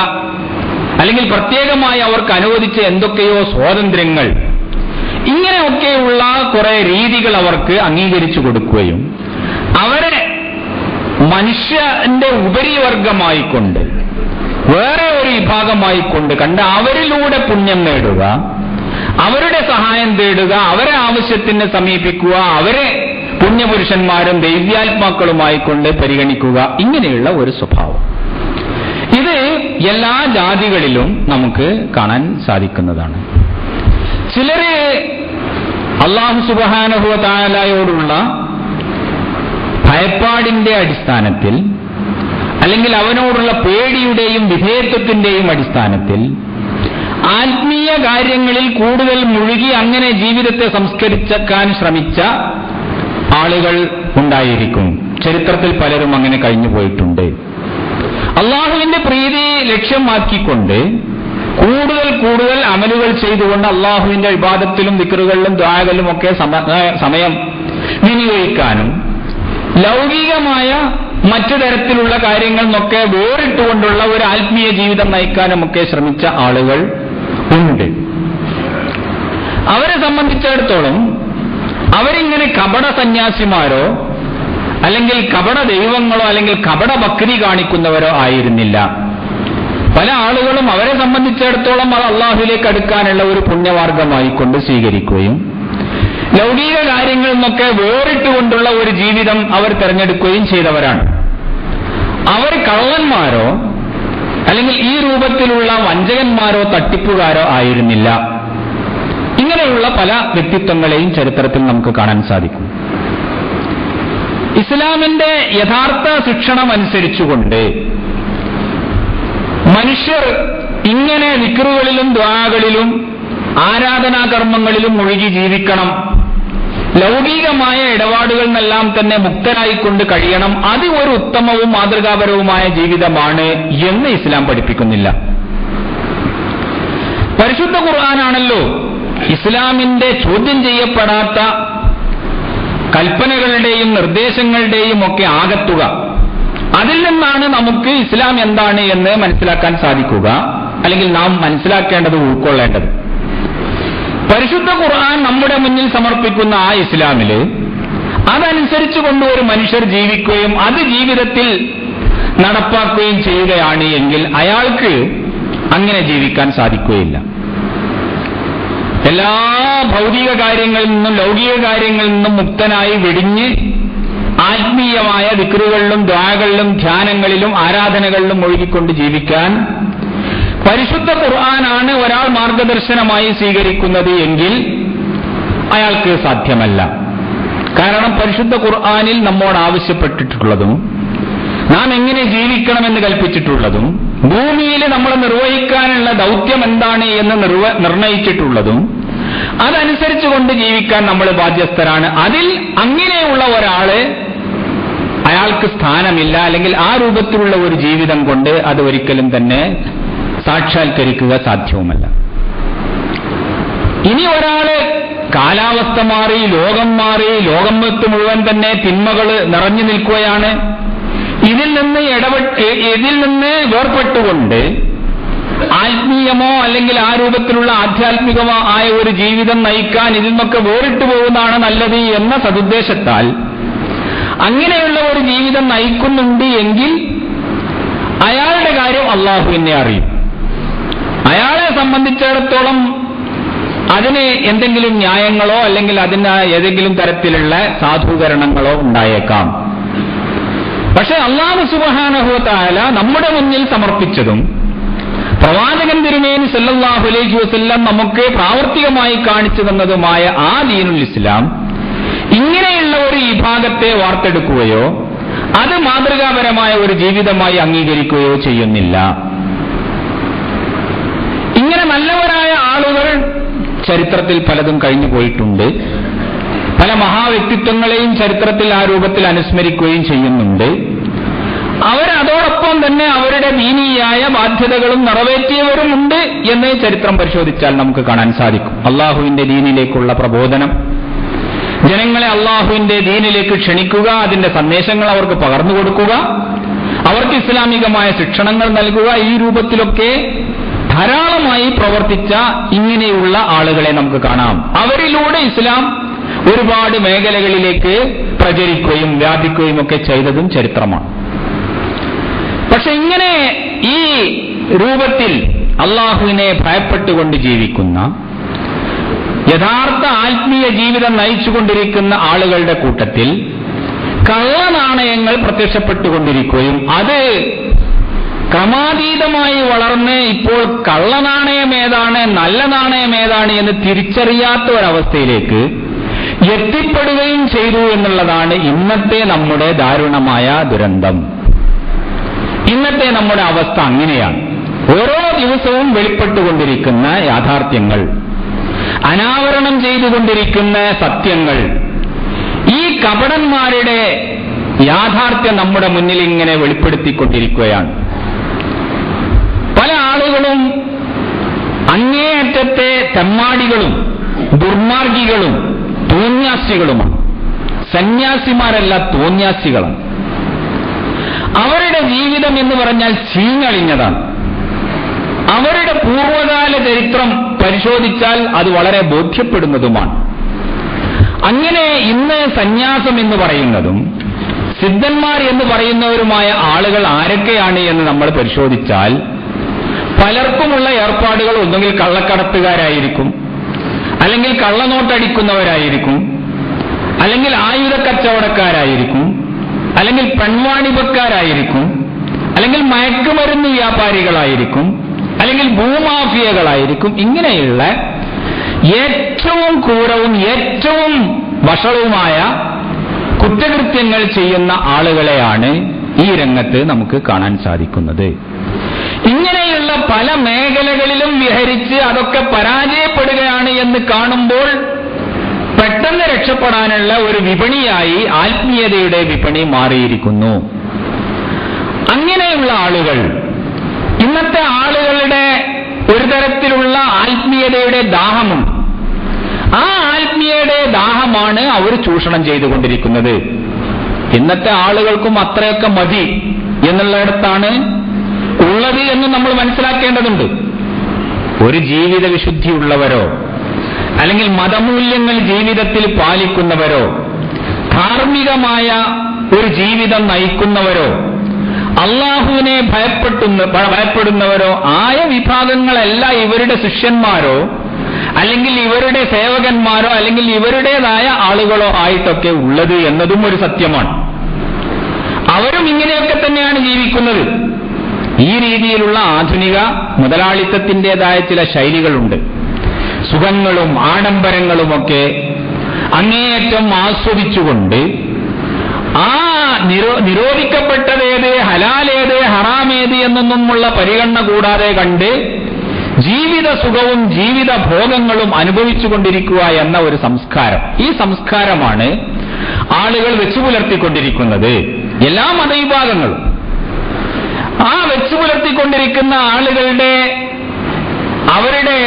അല്ലെങ്കിൽ പ്രത്യേകമായി അവർക്ക് അനുവദിച്ച എന്തൊക്കെയോ സ്വാതന്ത്ര്യങ്ങൾ, ഇങ്ങനെയൊക്കെയുള്ള കുറെ രീതികൾ അവർക്ക് അംഗീകരിച്ചു കൊടുക്കുകയും അവരെ മനുഷ്യന്റെ ഉപരിവർഗമായിക്കൊണ്ട് വേറെ ഒരു വിഭാഗമായിക്കൊണ്ട് കണ്ട് അവരിലൂടെ പുണ്യം നേടുക, അവരുടെ സഹായം തേടുക, അവരെ ആവശ്യത്തിന് സമീപിക്കുക, അവരെ പുണ്യപുരുഷന്മാരും ദൈവ്യാത്മാക്കളുമായിക്കൊണ്ട് പരിഗണിക്കുക, ഇങ്ങനെയുള്ള ഒരു സ്വഭാവം ഇത് എല്ലാ ജാതികളിലും നമുക്ക് കാണാൻ സാധിക്കുന്നതാണ്. ചിലര് അല്ലാഹു സുബ്ഹാനഹു വ തആലയോടുള്ള ഭയപ്പാടിന്റെ അടിസ്ഥാനത്തിൽ അല്ലെങ്കിൽ അവനോടുള്ള പേടിയുടെയും വിധേയത്വത്തിന്റെയും അടിസ്ഥാനത്തിൽ ആത്മീയ കാര്യങ്ങളിൽ കൂടുതൽ മുഴുകി അങ്ങനെ ജീവിതത്തെ സംസ്കരിക്കാൻ ശ്രമിച്ച ആളുകൾ ഉണ്ടായിരിക്കും. ചരിത്രത്തിൽ പലരും അങ്ങനെ കഴിഞ്ഞു പോയിട്ടുണ്ട്. അള്ളാഹുവിന്റെ പ്രീതി ലക്ഷ്യമാക്കിക്കൊണ്ട് കൂടുതൽ കൂടുതൽ അമലുകൾ ചെയ്തുകൊണ്ട് അള്ളാഹുവിന്റെ ഇബാദത്തിലും ദിക്റുകളിലും ദുആകളിലും ഒക്കെ സമയം വിനിയോഗിക്കാനും ലൗകികമായ മറ്റു തരത്തിലുള്ള കാര്യങ്ങളിൽ നിന്നൊക്കെ വേറിട്ടുകൊണ്ടുള്ള ഒരു ആത്മീയ ജീവിതം നയിക്കാനുമൊക്കെ ശ്രമിച്ച ആളുകൾ ഉണ്ട്. അവരെ സംബന്ധിച്ചിടത്തോളം അവരിങ്ങനെ കപട സന്യാസിമാരോ അല്ലെങ്കിൽ കപട ദൈവങ്ങളോ അല്ലെങ്കിൽ കപട ഭക്തി കാണിക്കുന്നവരോ ആയിരുന്നില്ല. പല ആളുകളും അവരെ സംബന്ധിച്ചിടത്തോളം അത് അള്ളാഹുവിലേക്ക് അടുക്കാനുള്ള ഒരു പുണ്യമാർഗമായി കൊണ്ട് സ്വീകരിക്കുകയും ലൗകിക കാര്യങ്ങളിൽ നിന്നൊക്കെ വേറിട്ടുകൊണ്ടുള്ള ഒരു ജീവിതം അവർ തിരഞ്ഞെടുക്കുകയും ചെയ്തവരാണ്. അവർ കള്ളന്മാരോ അല്ലെങ്കിൽ ഈ രൂപത്തിലുള്ള വഞ്ചകന്മാരോ തട്ടിപ്പുകാരോ ആയിരുന്നില്ല. ഇങ്ങനെയുള്ള പല വ്യക്തിത്വങ്ങളെയും ചരിത്രത്തിൽ നമുക്ക് കാണാൻ സാധിക്കും. ഇസ്ലാമിന്റെ യഥാർത്ഥ ശിക്ഷണം അനുസരിച്ചുകൊണ്ട് മനുഷ്യർ ഇങ്ങനെ ദിക്റുകളിലും ദുആകളിലും ആരാധനാകർമ്മങ്ങളിലും മുഴുകി ജീവിക്കണം, ലൗകികമായ ഇടപാടുകളിൽ നിന്നെല്ലാം തന്നെ മുക്തരായിക്കൊണ്ട് കഴിയണം, അത് ഒരു ഉത്തമവും മാതൃകാപരവുമായ ജീവിതമാണ് എന്ന് ഇസ്ലാം പഠിപ്പിക്കുന്നില്ല. പരിശുദ്ധ ഖുർആനാണല്ലോ ഇസ്ലാമിന്റെ ചോദ്യം ചെയ്യപ്പെടാത്ത കൽപ്പനകളുടെയും നിർദ്ദേശങ്ങളുടെയും ഒക്കെ ആകത്തുക. അതിൽ നിന്നാണ് നമുക്ക് ഇസ്ലാം എന്താണ് എന്ന് മനസ്സിലാക്കാൻ സാധിക്കുക, അല്ലെങ്കിൽ നാം മനസ്സിലാക്കേണ്ടത്, ഉൾക്കൊള്ളേണ്ടത്. പരിശുദ്ധ ഖുർആൻ നമ്മുടെ മുന്നിൽ സമർപ്പിക്കുന്ന ആ ഇസ്ലാമില് അതനുസരിച്ച് കൊണ്ട് ഒരു മനുഷ്യർ ജീവിക്കുകയും അത് ജീവിതത്തിൽ നടപ്പാക്കുകയും ചെയ്യുകയാണ് എങ്കിൽ അയാൾക്ക് അങ്ങനെ ജീവിക്കാൻ സാധിക്കുകയില്ല. എല്ലാ ഭൗതിക കാര്യങ്ങളിൽ നിന്നും ലൗകിക കാര്യങ്ങളിൽ നിന്നും മുക്തനായി വെടിഞ്ഞ് ആത്മീയമായ ദിക്റുകളിലും ദുആകളിലും ധ്യാനങ്ങളിലും ആരാധനകളിലും ഒഴുകിക്കൊണ്ട് ജീവിക്കാൻ പരിശുദ്ധ ഖുർആനാണ് ഒരാൾ മാർഗദർശനമായി സ്വീകരിക്കുന്നത് എങ്കിൽ അയാൾക്ക് സാധ്യമല്ല. കാരണം പരിശുദ്ധ ഖുർആനിൽ നമ്മോട് ആവശ്യപ്പെട്ടിട്ടുള്ളതും നാം എങ്ങനെ ജീവിക്കണമെന്ന് കൽപ്പിച്ചിട്ടുള്ളതും ഭൂമിയിൽ നമ്മൾ നിർവഹിക്കാനുള്ള ദൗത്യം എന്താണ് എന്ന് നിർണയിച്ചിട്ടുള്ളതും അതനുസരിച്ച് കൊണ്ട് ജീവിക്കാൻ നമ്മൾ ബാധ്യസ്ഥരാണ്. അതിൽ അങ്ങനെയുള്ള ഒരാള് അയാൾക്ക് സ്ഥാനമില്ല, അല്ലെങ്കിൽ ആ രൂപത്തിലുള്ള ഒരു ജീവിതം കൊണ്ട് അത് ഒരിക്കലും തന്നെ സാക്ഷാത്കരിക്കുക സാധ്യവുമല്ല. ഇനി ഒരാള് കാലാവസ്ഥ മാറി, ലോകം മാറി, ലോകം മുഴുവൻ തന്നെ തിന്മകൾ നിറഞ്ഞു നിൽക്കുകയാണ്, ഇതിൽ നിന്ന് വേർപെട്ടുകൊണ്ട് ആത്മീയമോ അല്ലെങ്കിൽ ആ രൂപത്തിലുള്ള ആധ്യാത്മികമോ ആയ ഒരു ജീവിതം നയിക്കാൻ ഇതിൽ നിന്നൊക്കെ വേറിട്ടു പോകുന്നതാണ് നല്ലത് എന്ന സതുദ്ദേശത്താൽ അങ്ങനെയുള്ള ഒരു ജീവിതം നയിക്കുന്നുണ്ട് എങ്കിൽ അയാളുടെ കാര്യം അള്ളാഹുവിനെ അറിയും. അയാളെ സംബന്ധിച്ചിടത്തോളം അതിന് എന്തെങ്കിലും ന്യായങ്ങളോ അല്ലെങ്കിൽ അതിന് ഏതെങ്കിലും തരത്തിലുള്ള സാധൂകരണങ്ങളോ ഉണ്ടായേക്കാം. പക്ഷെ അല്ലാഹു സുബ്ഹാനഹു വ തആല നമ്മുടെ മുന്നിൽ സമർപ്പിച്ചതും പ്രവാചകൻ തിരുമേനി സല്ലല്ലാഹു അലൈഹി വസല്ലം നമുക്ക് പ്രാവർത്തികമായി കാണിച്ചു തന്നതുമായ ആ ദീനുൽ ഇസ്ലാം ഇങ്ങനെയുള്ള ഒരു വിഭാഗത്തെ വാർത്തെടുക്കുകയോ അത് മാതൃകാപരമായ ഒരു ജീവിതമായി അംഗീകരിക്കുകയോ ചെയ്യുന്നില്ല. ഇങ്ങനെ നല്ലവരായ ആളുകൾ ചരിത്രത്തിൽ പലതും കഴിഞ്ഞു പോയിട്ടുണ്ട്. പല മഹാവ്യക്തിത്വങ്ങളെയും ചരിത്രത്തിൽ ആ രൂപത്തിൽ അനുസ്മരിക്കുകയും ചെയ്യുന്നുണ്ട്. അവരതോടൊപ്പം തന്നെ അവരുടെ ദീനീയായ ബാധ്യതകളും നിറവേറ്റിയവരുമുണ്ട് എന്ന് ചരിത്രം പരിശോധിച്ചാൽ നമുക്ക് കാണാൻ സാധിക്കും. അള്ളാഹുവിന്റെ ദീനിലേക്കുള്ള പ്രബോധനം, ജനങ്ങളെ അള്ളാഹുവിന്റെ ദീനിലേക്ക് ക്ഷണിക്കുക, അതിന്റെ സന്ദേശങ്ങൾ അവർക്ക് പകർന്നു കൊടുക്കുക, അവർക്ക് ഇസ്ലാമികമായ ശിക്ഷണങ്ങൾ നൽകുക, ഈ രൂപത്തിലൊക്കെ ധാരാളമായി പ്രവർത്തിച്ച ഇങ്ങനെയുള്ള ആളുകളെ നമുക്ക് കാണാം. അവരിലൂടെ ഇസ്ലാം ഒരുപാട് മേഖലകളിലേക്ക് പ്രചരിക്കുകയും വ്യാപിക്കുകയും ഒക്കെ ചെയ്തതും ചരിത്രമാണ്. പക്ഷെ ഇങ്ങനെ ഈ രൂപത്തിൽ അള്ളാഹുവിനെ ഭയപ്പെട്ടുകൊണ്ട് ജീവിക്കുന്ന യഥാർത്ഥ ആത്മീയ ജീവിതം നയിച്ചുകൊണ്ടിരിക്കുന്ന ആളുകളുടെ കൂട്ടത്തിൽ കള്ളനാണയങ്ങൾ പ്രത്യക്ഷപ്പെട്ടുകൊണ്ടിരിക്കുകയും അത് ക്രമാതീതമായി വളർന്ന് ഇപ്പോൾ കള്ളനാണയം ഏതാണ് നല്ല നാണയം ഏതാണ് എന്ന് തിരിച്ചറിയാത്ത ഒരവസ്ഥയിലേക്ക് എത്തിപ്പെടുകയും ചെയ്തു എന്നുള്ളതാണ് ഇന്നത്തെ നമ്മുടെ ദാരുണമായ ദുരന്തം. ഇന്നത്തെ നമ്മുടെ അവസ്ഥ അങ്ങനെയാണ്. ഓരോ ദിവസവും വെളിപ്പെട്ടുകൊണ്ടിരിക്കുന്ന യാഥാർത്ഥ്യങ്ങൾ, അനാവരണം ചെയ്തുകൊണ്ടിരിക്കുന്ന സത്യങ്ങൾ, ഈ കപടന്മാരുടെ യാഥാർത്ഥ്യം നമ്മുടെ മുന്നിൽ ഇങ്ങനെ വെളിപ്പെടുത്തിക്കൊണ്ടിരിക്കുകയാണ്. പല ആളുകളും അങ്ങേയറ്റത്തെ തെമ്മാടികളും ദുർമാർഗികളും തോന്യാസികളുമാണ്. സന്യാസിമാരല്ല, തോന്യാസികളാണ്. അവരുടെ ജീവിതം എന്ന് പറഞ്ഞാൽ ചീഞ്ഞളിഞ്ഞതാണ്. അവരുടെ പൂർവകാല ചരിത്രം പരിശോധിച്ചാൽ അത് വളരെ ബോധ്യപ്പെടുന്നതുമാണ്. അങ്ങനെ ഇന്ന് സന്യാസം എന്ന് പറയുന്നതും സിദ്ധന്മാർ എന്ന് പറയുന്നവരുമായ ആളുകൾ ആരൊക്കെയാണ് എന്ന് നമ്മൾ പരിശോധിച്ചാൽ പലർക്കുമുള്ള ഏർപ്പാടുകൾ ഒന്നുകിൽ കള്ളക്കടത്തുകാരായിരിക്കും, അല്ലെങ്കിൽ കള്ളനോട്ടടിക്കുന്നവരായിരിക്കും, അല്ലെങ്കിൽ ആയുധ കച്ചവടക്കാരായിരിക്കും, അല്ലെങ്കിൽ പെൺവാണിഭക്കാരായിരിക്കും, അല്ലെങ്കിൽ മയക്കുമരുന്ന് വ്യാപാരികളായിരിക്കും, അല്ലെങ്കിൽ ഭൂമാഫിയകളായിരിക്കും. ഇങ്ങനെയുള്ള ഏറ്റവും ക്രൂരവും ഏറ്റവും വഷളവുമായ കുറ്റകൃത്യങ്ങൾ ചെയ്യുന്ന ആളുകളെയാണ് ഈ രംഗത്ത് നമുക്ക് കാണാൻ സാധിക്കുന്നത്. ഇങ്ങനെയുള്ള പല മേഖലകളിലും വിഹരിച്ച് അതൊക്കെ പരാജയപ്പെടുകയാണ് എന്ന് കാണുമ്പോൾ പെട്ടെന്ന് രക്ഷപ്പെടാനുള്ള ഒരു വിപണിയായി ആത്മീയതയുടെ വിപണി മാറിയിരിക്കുന്നു. അങ്ങനെയുള്ള ആളുകൾ, ഇന്നത്തെ ആളുകളുടെ ഒരു തരത്തിലുള്ള ആത്മീയതയുടെ ദാഹമുണ്ട്. ആ ആത്മീയതയുടെ ദാഹമാണ് അവർ ചൂഷണം ചെയ്തുകൊണ്ടിരിക്കുന്നത്. ഇന്നത്തെ ആളുകൾക്കും അത്രയൊക്കെ മതി എന്നുള്ളിടത്താണ് ഉള്ളത് എന്ന് നമ്മൾ മനസ്സിലാക്കേണ്ടതുണ്ട്. ഒരു ജീവിത വിശുദ്ധിയുള്ളവരോ അല്ലെങ്കിൽ മതമൂല്യങ്ങൾ ജീവിതത്തിൽ പാലിക്കുന്നവരോ ധാർമ്മികമായ ഒരു ജീവിതം നയിക്കുന്നവരോ അള്ളാഹുവിനെ ഭയപ്പെടുന്നവരോ ആയ വിഭാഗങ്ങളല്ല ഇവരുടെ ശിഷ്യന്മാരോ അല്ലെങ്കിൽ ഇവരുടെ സേവകന്മാരോ അല്ലെങ്കിൽ ഇവരുടേതായ ആളുകളോ ആയിട്ടൊക്കെ ഉള്ളത് എന്നതും ഒരു സത്യമാണ്. അവരും ഇങ്ങനെയൊക്കെ തന്നെയാണ് ജീവിക്കുന്നത്. ഈ രീതിയിലുള്ള ആധുനിക മുതലാളിത്തത്തിൻ്റെതായ ചില ശൈലികളുണ്ട്. സുഖങ്ങളും ആഡംബരങ്ങളുമൊക്കെ അങ്ങേയറ്റം ആസ്വദിച്ചുകൊണ്ട് ആ നിരോധിക്കപ്പെട്ടതേത്, ഹലാലേത്, ഹറാമേത് എന്നൊന്നുമുള്ള പരിഗണന കൂടാതെ കണ്ട് ജീവിത സുഖവും ജീവിത ഭോഗങ്ങളും അനുഭവിച്ചുകൊണ്ടിരിക്കുക എന്ന ഒരു സംസ്കാരം, ഈ സംസ്കാരമാണ് ആളുകൾ വെച്ചുപുലർത്തിക്കൊണ്ടിരിക്കുന്നത്. എല്ലാ മതവിഭാഗങ്ങളും ആ വെച്ചുപുലർത്തിക്കൊണ്ടിരിക്കുന്ന ആളുകളുടെ അവരുടെ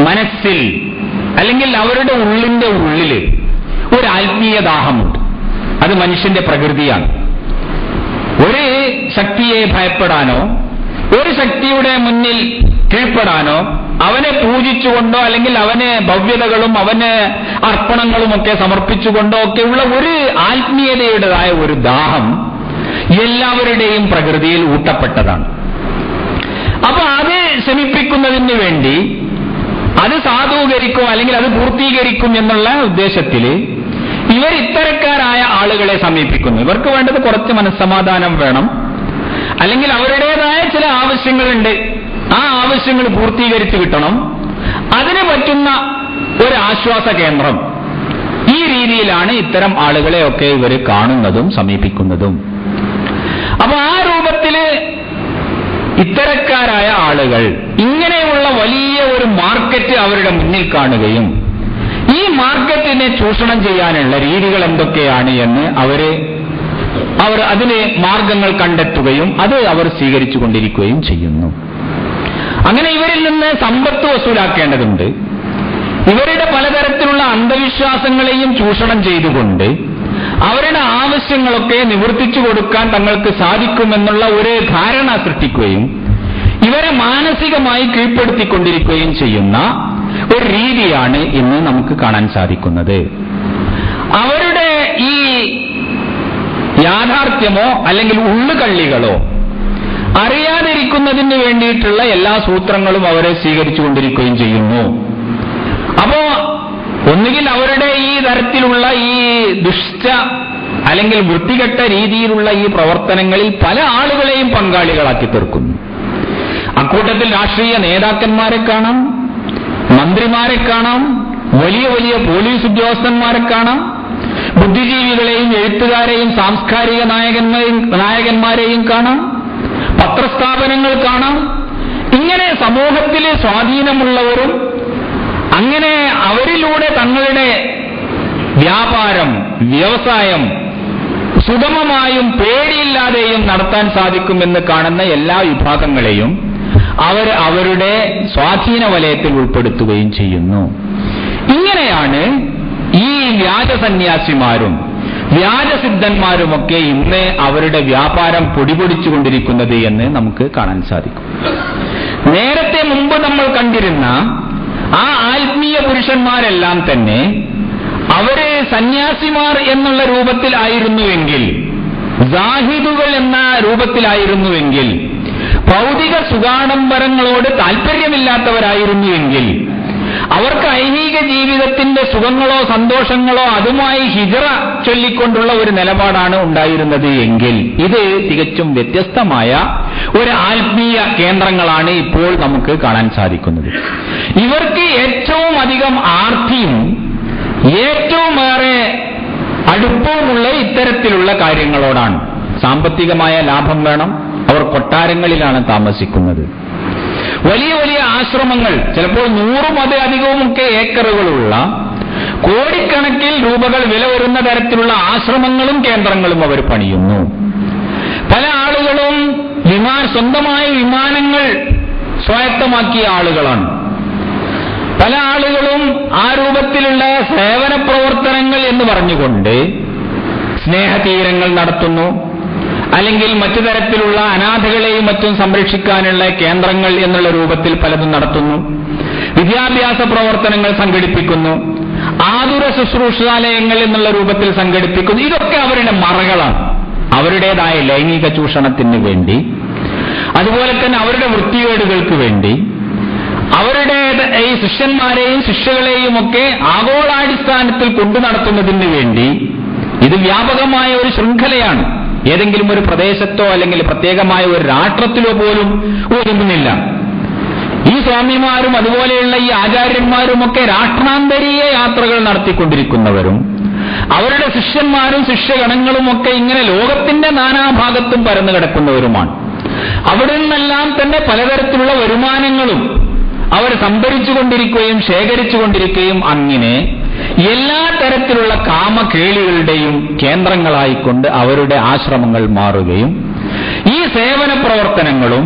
മനസ്സിൽ അല്ലെങ്കിൽ അവരുടെ ഉള്ളിന്റെ ഉള്ളിൽ ഒരു ആത്മീയ ദാഹമുണ്ട്. അത് മനുഷ്യന്റെ പ്രകൃതിയാണ്. ഒരു ശക്തിയെ ഭയപ്പെടാനോ ഒരു ശക്തിയുടെ മുന്നിൽ കീഴ്പ്പെടാനോ അവനെ പൂജിച്ചുകൊണ്ടോ അല്ലെങ്കിൽ അവന് ഭവ്യതകളും അവന് അർപ്പണങ്ങളും ഒക്കെ സമർപ്പിച്ചുകൊണ്ടോ ഒക്കെയുള്ള ഒരു ആത്മീയതയുടേതായ ഒരു ദാഹം എല്ലാവരുടെയും പ്രകൃതിയിൽ ഊട്ടപ്പെട്ടതാണ്. അപ്പൊ അത് ശമിപ്പിക്കുന്നതിന് വേണ്ടി അത് സാധൂകരിക്കും അല്ലെങ്കിൽ അത് പൂർത്തീകരിക്കും എന്നുള്ള ഉദ്ദേശത്തിൽ ഇവർ ഇത്തരക്കാരായ ആളുകളെ സമീപിക്കുന്നു. ഇവർക്ക് വേണ്ടത് കുറച്ച് മനസ്സമാധാനം വേണം, അല്ലെങ്കിൽ അവരുടേതായ ചില ആവശ്യങ്ങളുണ്ട്, ആ ആവശ്യങ്ങൾ പൂർത്തീകരിച്ചു കിട്ടണം, അതിന് പറ്റുന്ന ഒരു ആശ്വാസ കേന്ദ്രം. ഈ രീതിയിലാണ് ഇത്തരം ആളുകളെയൊക്കെ ഇവർ കാണുന്നതും സമീപിക്കുന്നതും. അപ്പൊ ആ രൂപത്തില് ഇത്തരക്കാരായ ആളുകൾ ഇങ്ങനെയുള്ള വലിയ ഒരു മാർക്കറ്റ് അവരുടെ മുന്നിൽ കാണുകയും ഈ മാർക്കറ്റിനെ ചൂഷണം ചെയ്യാനുള്ള രീതികൾ എന്തൊക്കെയാണ് എന്ന് അവർ അതിന് മാർഗങ്ങൾ കണ്ടെത്തുകയും അത് അവർ സ്വീകരിച്ചു കൊണ്ടിരിക്കുകയും ചെയ്യുന്നു. അങ്ങനെ ഇവരിൽ നിന്ന് സമ്പത്ത് വസൂലാക്കേണ്ടതുണ്ട്. ഇവരുടെ പലതരത്തിലുള്ള അന്ധവിശ്വാസങ്ങളെയും ചൂഷണം ചെയ്തുകൊണ്ട് അവരുടെ ആവശ്യങ്ങളൊക്കെ നിവർത്തിച്ചു കൊടുക്കാൻ തങ്ങൾക്ക് സാധിക്കുമെന്നുള്ള ഒരു ധാരണ സൃഷ്ടിക്കുകയും ഇവരെ മാനസികമായി കീഴ്പ്പെടുത്തിക്കൊണ്ടിരിക്കുകയും ചെയ്യുന്ന ഒരു രീതിയാണ് ഇന്ന് നമുക്ക് കാണാൻ സാധിക്കുന്നത്. അവരുടെ ഈ യാഥാർത്ഥ്യമോ അല്ലെങ്കിൽ ഉള്ളുകള്ളികളോ അറിയാതിരിക്കുന്നതിന് വേണ്ടിയിട്ടുള്ള എല്ലാ സൂത്രങ്ങളും അവരെ സ്വീകരിച്ചുകൊണ്ടിരിക്കുകയും ചെയ്യുന്നു. അപ്പോ ഒന്നുകിൽ അവരുടെ ഈ തരത്തിലുള്ള ഈ ദുഷ്ട അല്ലെങ്കിൽ വൃത്തികെട്ട രീതിയിലുള്ള ഈ പ്രവർത്തനങ്ങളിൽ പല ആളുകളെയും പങ്കാളികളാക്കി തീർക്കുന്നു. അക്കൂട്ടത്തിൽ രാഷ്ട്രീയ നേതാക്കന്മാരെ കാണാം, മന്ത്രിമാരെ കാണാം, വലിയ വലിയ പോലീസ് ഉദ്യോഗസ്ഥന്മാരെ കാണാം, ബുദ്ധിജീവികളെയും എഴുത്തുകാരെയും സാംസ്കാരിക നായകന്മാരെയും കാണാം, പത്രസ്ഥാപനങ്ങൾ കാണാം. ഇങ്ങനെ സമൂഹത്തിലെ സ്വാധീനമുള്ളവരും അങ്ങനെ അവരിലൂടെ തങ്ങളുടെ വ്യാപാരം വ്യവസായം സുഗമമായും പേടിയില്ലാതെയും നടത്താൻ സാധിക്കുമെന്ന് കാണുന്ന എല്ലാ വിഭാഗങ്ങളെയും അവർ അവരുടെ സ്വാധീന വലയത്തിൽ ഉൾപ്പെടുത്തുകയും ചെയ്യുന്നു. ഇങ്ങനെയാണ് ഈ വ്യാജ സന്യാസിമാരും വ്യാജസിദ്ധന്മാരുമൊക്കെ ഇന്ന് അവരുടെ വ്യാപാരം പൊടിപൊടിച്ചുകൊണ്ടിരിക്കുന്നത് എന്ന് നമുക്ക് കാണാൻ സാധിക്കും. നേരത്തെ മുമ്പ് നമ്മൾ കണ്ടിരുന്ന ആ ആത്മീയ പുരുഷന്മാരെല്ലാം തന്നെ അവര് സന്യാസിമാർ എന്നുള്ള രൂപത്തിലായിരുന്നുവെങ്കിൽ, സാഹിദുകൾ എന്ന രൂപത്തിലായിരുന്നുവെങ്കിൽ, ഭൗതിക സുഖാഡംബരങ്ങളോട് താല്പര്യമില്ലാത്തവരായിരുന്നുവെങ്കിൽ, അവർക്ക് ഐഹിക ജീവിതത്തിന്റെ സുഖങ്ങളോ സന്തോഷങ്ങളോ അതുമായി ഹിജ്റ ചൊല്ലിക്കൊണ്ടുള്ള ഒരു നിലപാടാണ് ഉണ്ടായിരുന്നത് എങ്കിൽ, ഇത് തികച്ചും വ്യത്യസ്തമായ ഒരു ആത്മീയ കേന്ദ്രങ്ങളാണ് ഇപ്പോൾ നമുക്ക് കാണാൻ സാധിക്കുന്നത്. ഇവർക്ക് ഏറ്റവും അധികം ആർത്തിയും ഏറ്റവുമേറെ അടുപ്പവുമുള്ള ഇത്തരത്തിലുള്ള കാര്യങ്ങളോടാണ്. സാമ്പത്തികമായ ലാഭം വേണം. അവർ കൊട്ടാരങ്ങളിലാണ് താമസിക്കുന്നത്. വലിയ വലിയ ആശ്രമങ്ങൾ, ചിലപ്പോൾ 100 അതിലധികവുമൊക്കെ ഏക്കറുകളുള്ള കോടിക്കണക്കിൽ രൂപകൾ വില വരുന്ന തരത്തിലുള്ള ആശ്രമങ്ങളും കേന്ദ്രങ്ങളും അവർ പണിയുന്നു. പല ആളുകളും സ്വന്തമായ വിമാനങ്ങൾ സ്വായത്തമാക്കിയ ആളുകളാണ്. പല ആളുകളും ആ രൂപത്തിലുള്ള സേവന പ്രവർത്തനങ്ങൾ എന്ന് പറഞ്ഞുകൊണ്ട് സ്നേഹതീരങ്ങൾ നടത്തുന്നു, അല്ലെങ്കിൽ മറ്റു തരത്തിലുള്ള അനാഥകളെയും മറ്റും സംരക്ഷിക്കാനുള്ള കേന്ദ്രങ്ങൾ എന്നുള്ള രൂപത്തിൽ പലതും നടത്തുന്നു. വിദ്യാഭ്യാസ പ്രവർത്തനങ്ങൾ സംഘടിപ്പിക്കുന്നു, ആതുര ശുശ്രൂഷാലയങ്ങൾ എന്നുള്ള രൂപത്തിൽ സംഘടിപ്പിക്കുന്നു. ഇതൊക്കെ അവരുടെ മറകളാണ്. അവരുടേതായ ലൈംഗിക ചൂഷണത്തിന് വേണ്ടി, അതുപോലെ തന്നെ അവരുടെ വൃത്തികേടുകൾക്ക് വേണ്ടി, അവരുടെ ഈ ശിഷ്യന്മാരെയും ശിഷ്യകളെയും ഒക്കെ ആഗോളാടിസ്ഥാനത്തിൽ കൊണ്ടു നടത്തുന്നതിന് വേണ്ടി ഇത് വ്യാപകമായ ഒരു ശൃംഖലയാണ്. ഏതെങ്കിലും ഒരു പ്രദേശത്തോ അല്ലെങ്കിൽ പ്രത്യേകമായ ഒരു രാഷ്ട്രത്തിലോ പോലും ഒതുങ്ങുന്നില്ല. ഈ സ്വാമിമാരും അതുപോലെയുള്ള ഈ ആചാര്യന്മാരുമൊക്കെ രാഷ്ട്രാന്തരീയ യാത്രകൾ നടത്തിക്കൊണ്ടിരിക്കുന്നവരും അവരുടെ ശിഷ്യന്മാരും ശിഷ്യഗണങ്ങളുമൊക്കെ ഇങ്ങനെ ലോകത്തിന്റെ നാനാഭാഗത്തും പരന്നു കിടക്കുന്നവരുമാണ്. അവിടെ നിന്നെല്ലാം തന്നെ പലതരത്തിലുള്ള വരുമാനങ്ങളും അവർ സംഭരിച്ചുകൊണ്ടിരിക്കുകയും ശേഖരിച്ചുകൊണ്ടിരിക്കുകയും അങ്ങനെ എല്ലാ തരത്തിലുള്ള കാമകേളികളുടെയും കേന്ദ്രങ്ങളായിക്കൊണ്ട് അവരുടെ ആശ്രമങ്ങൾ മാറുകയും ഈ സേവന പ്രവർത്തനങ്ങളും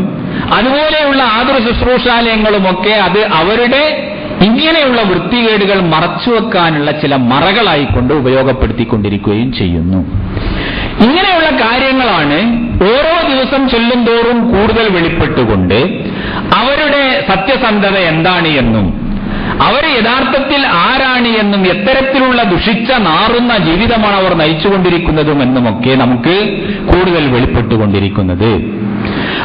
അതുപോലെയുള്ള ആതുര ശുശ്രൂഷാലയങ്ങളുമൊക്കെ അത് അവരുടെ ഇങ്ങനെയുള്ള വൃത്തികേടുകൾ മറച്ചുവെക്കാനുള്ള ചില മറകളായിക്കൊണ്ട് ഉപയോഗപ്പെടുത്തിക്കൊണ്ടിരിക്കുകയും ചെയ്യുന്നു. ഇങ്ങനെയുള്ള കാര്യങ്ങളാണ് ഓരോ ദിവസം ചെല്ലുന്തോറും കൂടുതൽ വെളിപ്പെട്ടുകൊണ്ട് അവരുടെ സത്യസന്ധത എന്താണ് എന്നും അവർ യഥാർത്ഥത്തിൽ ആരാണ് എന്നും എത്തരത്തിലുള്ള ദുഷിച്ച നാറുന്ന ജീവിതമാണ് അവർ നയിച്ചുകൊണ്ടിരിക്കുന്നതും എന്നുമൊക്കെ നമുക്ക് കൂടുതൽ വെളിപ്പെട്ടുകൊണ്ടിരിക്കുന്നത്.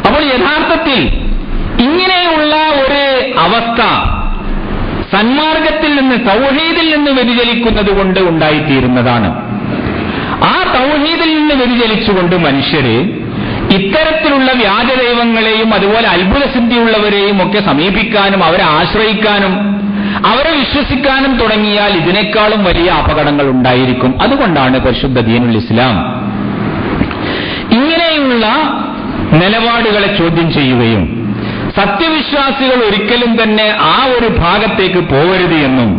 അപ്പോൾ യഥാർത്ഥത്തിൽ ഇങ്ങനെയുള്ള ഒരു അവസ്ഥ സന്മാർഗത്തിൽ നിന്ന് തൗഹീദിൽ നിന്ന് വ്യതിചലിക്കുന്നത് കൊണ്ട് ഉണ്ടായിത്തീരുന്നതാണ്. ആ തൗഹീദിൽ നിന്ന് വ്യതിചലിച്ചുകൊണ്ട് മനുഷ്യര് ഇത്തരത്തിലുള്ള വ്യാജദൈവങ്ങളെയും അതുപോലെ അത്ഭുതസിദ്ധിയുള്ളവരെയും ഒക്കെ സമീപിക്കാനും അവരെ ആശ്രയിക്കാനും അവരെ വിശ്വസിക്കാനും തുടങ്ങിയാൽ ഇതിനേക്കാളും വലിയ അപകടങ്ങൾ ഉണ്ടായിരിക്കും. അതുകൊണ്ടാണ് പരിശുദ്ധ ദീനുൽ ഇസ്ലാം ഇങ്ങനെയുള്ള നിലപാടുകളെ ചോദ്യം ചെയ്യുകയും സത്യവിശ്വാസികൾ ഒരിക്കലും തന്നെ ആ ഒരു ഭാഗത്തേക്ക് പോകരുത് എന്നും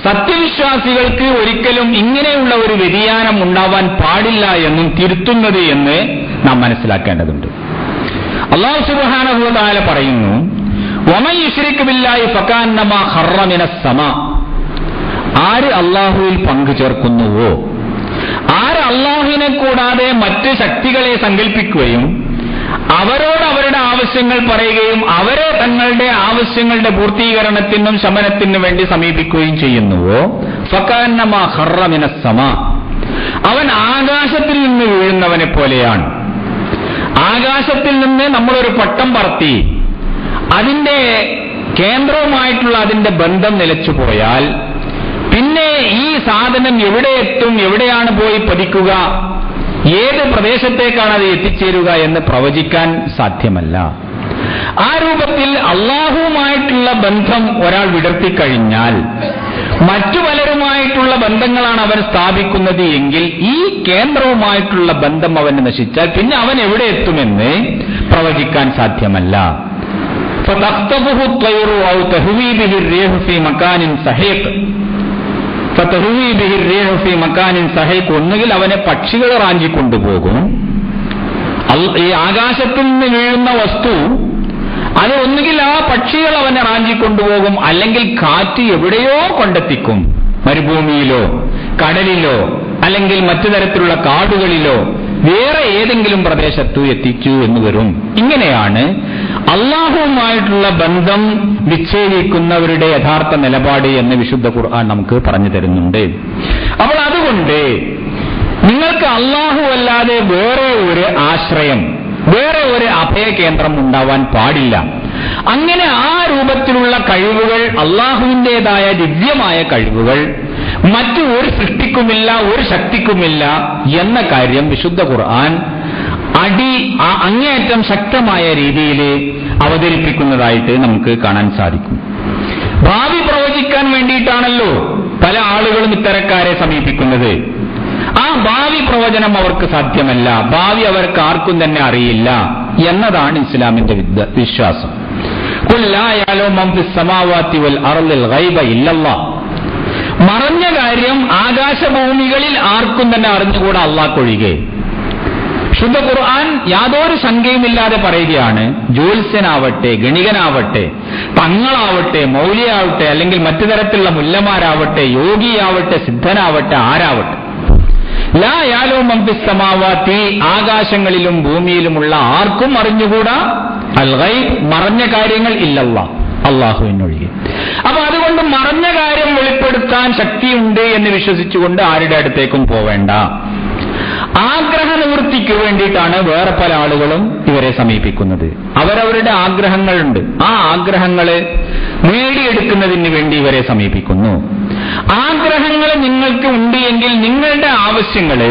സത്യവിശ്വാസികൾക്ക് ഒരിക്കലും ഇങ്ങനെയുള്ള ഒരു വ്യതിയാനം ഉണ്ടാവാൻ പാടില്ല എന്നും തിരുത്തുന്നത് എന്ന് നാം മനസ്സിലാക്കേണ്ടതുണ്ട്. അല്ലാഹു സുബ്ഹാനഹു വ തആല പറയുന്നു, വമൻ യുശ്രിക് ബില്ലാഹി ഫകഅന്നമാ ഖറ മിനസ് സമാ. ആര് അല്ലാഹുവിൽ പങ്കു ചേർക്കുന്നുവോ, ആര് അല്ലാഹുവിനെ കൂടാതെ മറ്റ് ശക്തികളെ സങ്കല്പിക്കുകയും അവരോട് അവരുടെ ആവശ്യങ്ങൾ പറയുകയും അവരെ തങ്ങളുടെ ആവശ്യങ്ങളുടെ പൂർത്തീകരണത്തിനും ശമനത്തിനും വേണ്ടി സമീപിക്കുകയും ചെയ്യുന്നുവോ, ഫകഅന്നമാ ഖറ മിനസ് സമാ, അവൻ ആകാശത്തിൽ നിന്ന് വീഴുന്നവനെ പോലെയാണ്. ആകാശത്തിൽ നിന്ന് നമ്മളൊരു പട്ടം പറത്തി അതിന്റെ കേന്ദ്രവുമായിട്ടുള്ള അതിന്റെ ബന്ധം നിലച്ചുപോയാൽ പിന്നെ ഈ സാധനം എവിടെ എത്തും, എവിടെയാണ് പോയി പതിക്കുക, ഏത് പ്രദേശത്തേക്കാണ് അത് എത്തിച്ചേരുക എന്ന് പ്രവചിക്കാൻ സാധ്യമല്ല. ആ രൂപത്തിൽ അള്ളാഹുവുമായിട്ടുള്ള ബന്ധം ഒരാൾ വിടർത്തിക്കഴിഞ്ഞാൽ മറ്റു പലരുമായിട്ടുള്ള ബന്ധങ്ങളാണ് അവൻ സ്ഥാപിക്കുന്നത് എങ്കിൽ ഈ കേന്ദ്രവുമായിട്ടുള്ള ബന്ധം അവന് നശിച്ചാൽ പിന്നെ അവൻ എവിടെ എത്തുമെന്ന് പ്രവചിക്കാൻ സാധ്യമല്ല. ഒന്നുകിൽ അവനെ പക്ഷികൾ റാഞ്ചിക്കൊണ്ടുപോകും. ഈ ആകാശത്തിൽ നിന്ന് വീഴുന്ന വസ്തു അത് ഒന്നുകിൽ ആ പക്ഷികൾ അവനെ റാഞ്ചിക്കൊണ്ടുപോകും, അല്ലെങ്കിൽ കാറ്റ് എവിടെയോ കൊണ്ടെത്തിക്കും, മരുഭൂമിയിലോ കടലിലോ അല്ലെങ്കിൽ മറ്റു തരത്തിലുള്ള കാടുകളിലോ വേറെ ഏതെങ്കിലും പ്രദേശത്തു എത്തിച്ചു എന്ന് വരും. ഇങ്ങനെയാണ് അള്ളാഹുവുമായിട്ടുള്ള ബന്ധം വിച്ഛേദിക്കുന്നവരുടെ യഥാർത്ഥ നിലപാട് എന്ന് വിശുദ്ധ ഖുർആൻ നമുക്ക് പറഞ്ഞു തരുന്നുണ്ട്. അപ്പോൾ അതുകൊണ്ട് നിങ്ങൾക്ക് അള്ളാഹു അല്ലാതെ വേറെ ഒരു ആശ്രയം, വേറെ ഒരു അഭയകേന്ദ്രം ഉണ്ടാവാൻ പാടില്ല. അങ്ങനെ ആ രൂപത്തിലുള്ള കഴിവുകൾ, അള്ളാഹുവിൻ്റെതായ ദിവ്യമായ കഴിവുകൾ മറ്റു ഒരു സൃഷ്ടിക്കുമില്ല, ഒരു ശക്തിക്കുമില്ല എന്ന കാര്യം വിശുദ്ധ ഖുർആൻ അങ്ങേയറ്റം ശക്തമായ രീതിയിൽ അവതരിപ്പിക്കുന്നതായിട്ട് നമുക്ക് കാണാൻ സാധിക്കും. ഭാവി പ്രവചിക്കാൻ വേണ്ടിയിട്ടാണല്ലോ പല ആളുകളും ഇത്തരക്കാരെ സമീപിക്കുന്നത്. ആ ഭാവി പ്രവചനം അവർക്ക് സാധ്യമല്ല, ഭാവി അവർക്ക് ആർക്കും തന്നെ അറിയില്ല എന്നതാണ് ഇസ്ലാമിന്റെ വിശ്വാസം. ഖുൽ ലാ യഅലമു മൻ ഫിസ് സമാവാതി വൽ അർദിൽ ഗൈബ ഇല്ലല്ലാഹ്. മറഞ്ഞ കാര്യം ആകാശഭൂമികളിൽ ആർക്കും തന്നെ അറിഞ്ഞുകൂടാ അല്ലാഹുവൊഴികെ. ശുദ്ധ ഖുർആൻ യാതൊരു ശങ്കയുമില്ലാതെ പറയുകയാണ്, ജ്യോത്സ്യനാവട്ടെ, ഗണികനാവട്ടെ, തങ്ങളാവട്ടെ, മൗലിയാവട്ടെ, അല്ലെങ്കിൽ മറ്റു തരത്തിലുള്ള മുല്ലമാരാവട്ടെ, യോഗിയാവട്ടെ, സിദ്ധനാവട്ടെ, ആരാവട്ടെ, ലാ യഅലമു മൻ ഫിസ് സമാവാതി, ആകാശങ്ങളിലും ഭൂമിയിലുമുള്ള ആർക്കും അറിഞ്ഞുകൂടാ അൽ ഗൈബ്, മറഞ്ഞ കാര്യങ്ങൾ ഇല്ലല്ലാഹ്, അള്ളാഹുവിനൊഴികെ. അപ്പൊ അതുകൊണ്ട് മറഞ്ഞ കാര്യം വെളിപ്പെടുത്താൻ ശക്തിയുണ്ട് എന്ന് വിശ്വസിച്ചുകൊണ്ട് ആരുടെ അടുത്തേക്കും പോവേണ്ട. ആഗ്രഹ നിവൃത്തിക്ക് വേണ്ടിയിട്ടാണ് വേറെ പല ആളുകളും ഇവരെ സമീപിക്കുന്നത്. അവരവരുടെ ആഗ്രഹങ്ങളുണ്ട്, ആ ആഗ്രഹങ്ങളെ നേടിയെടുക്കുന്നതിന് വേണ്ടി ഇവരെ സമീപിക്കുന്നു. ആഗ്രഹങ്ങൾ നിങ്ങൾക്ക് ഉണ്ട് എങ്കിൽ നിങ്ങളുടെ ആവശ്യങ്ങള്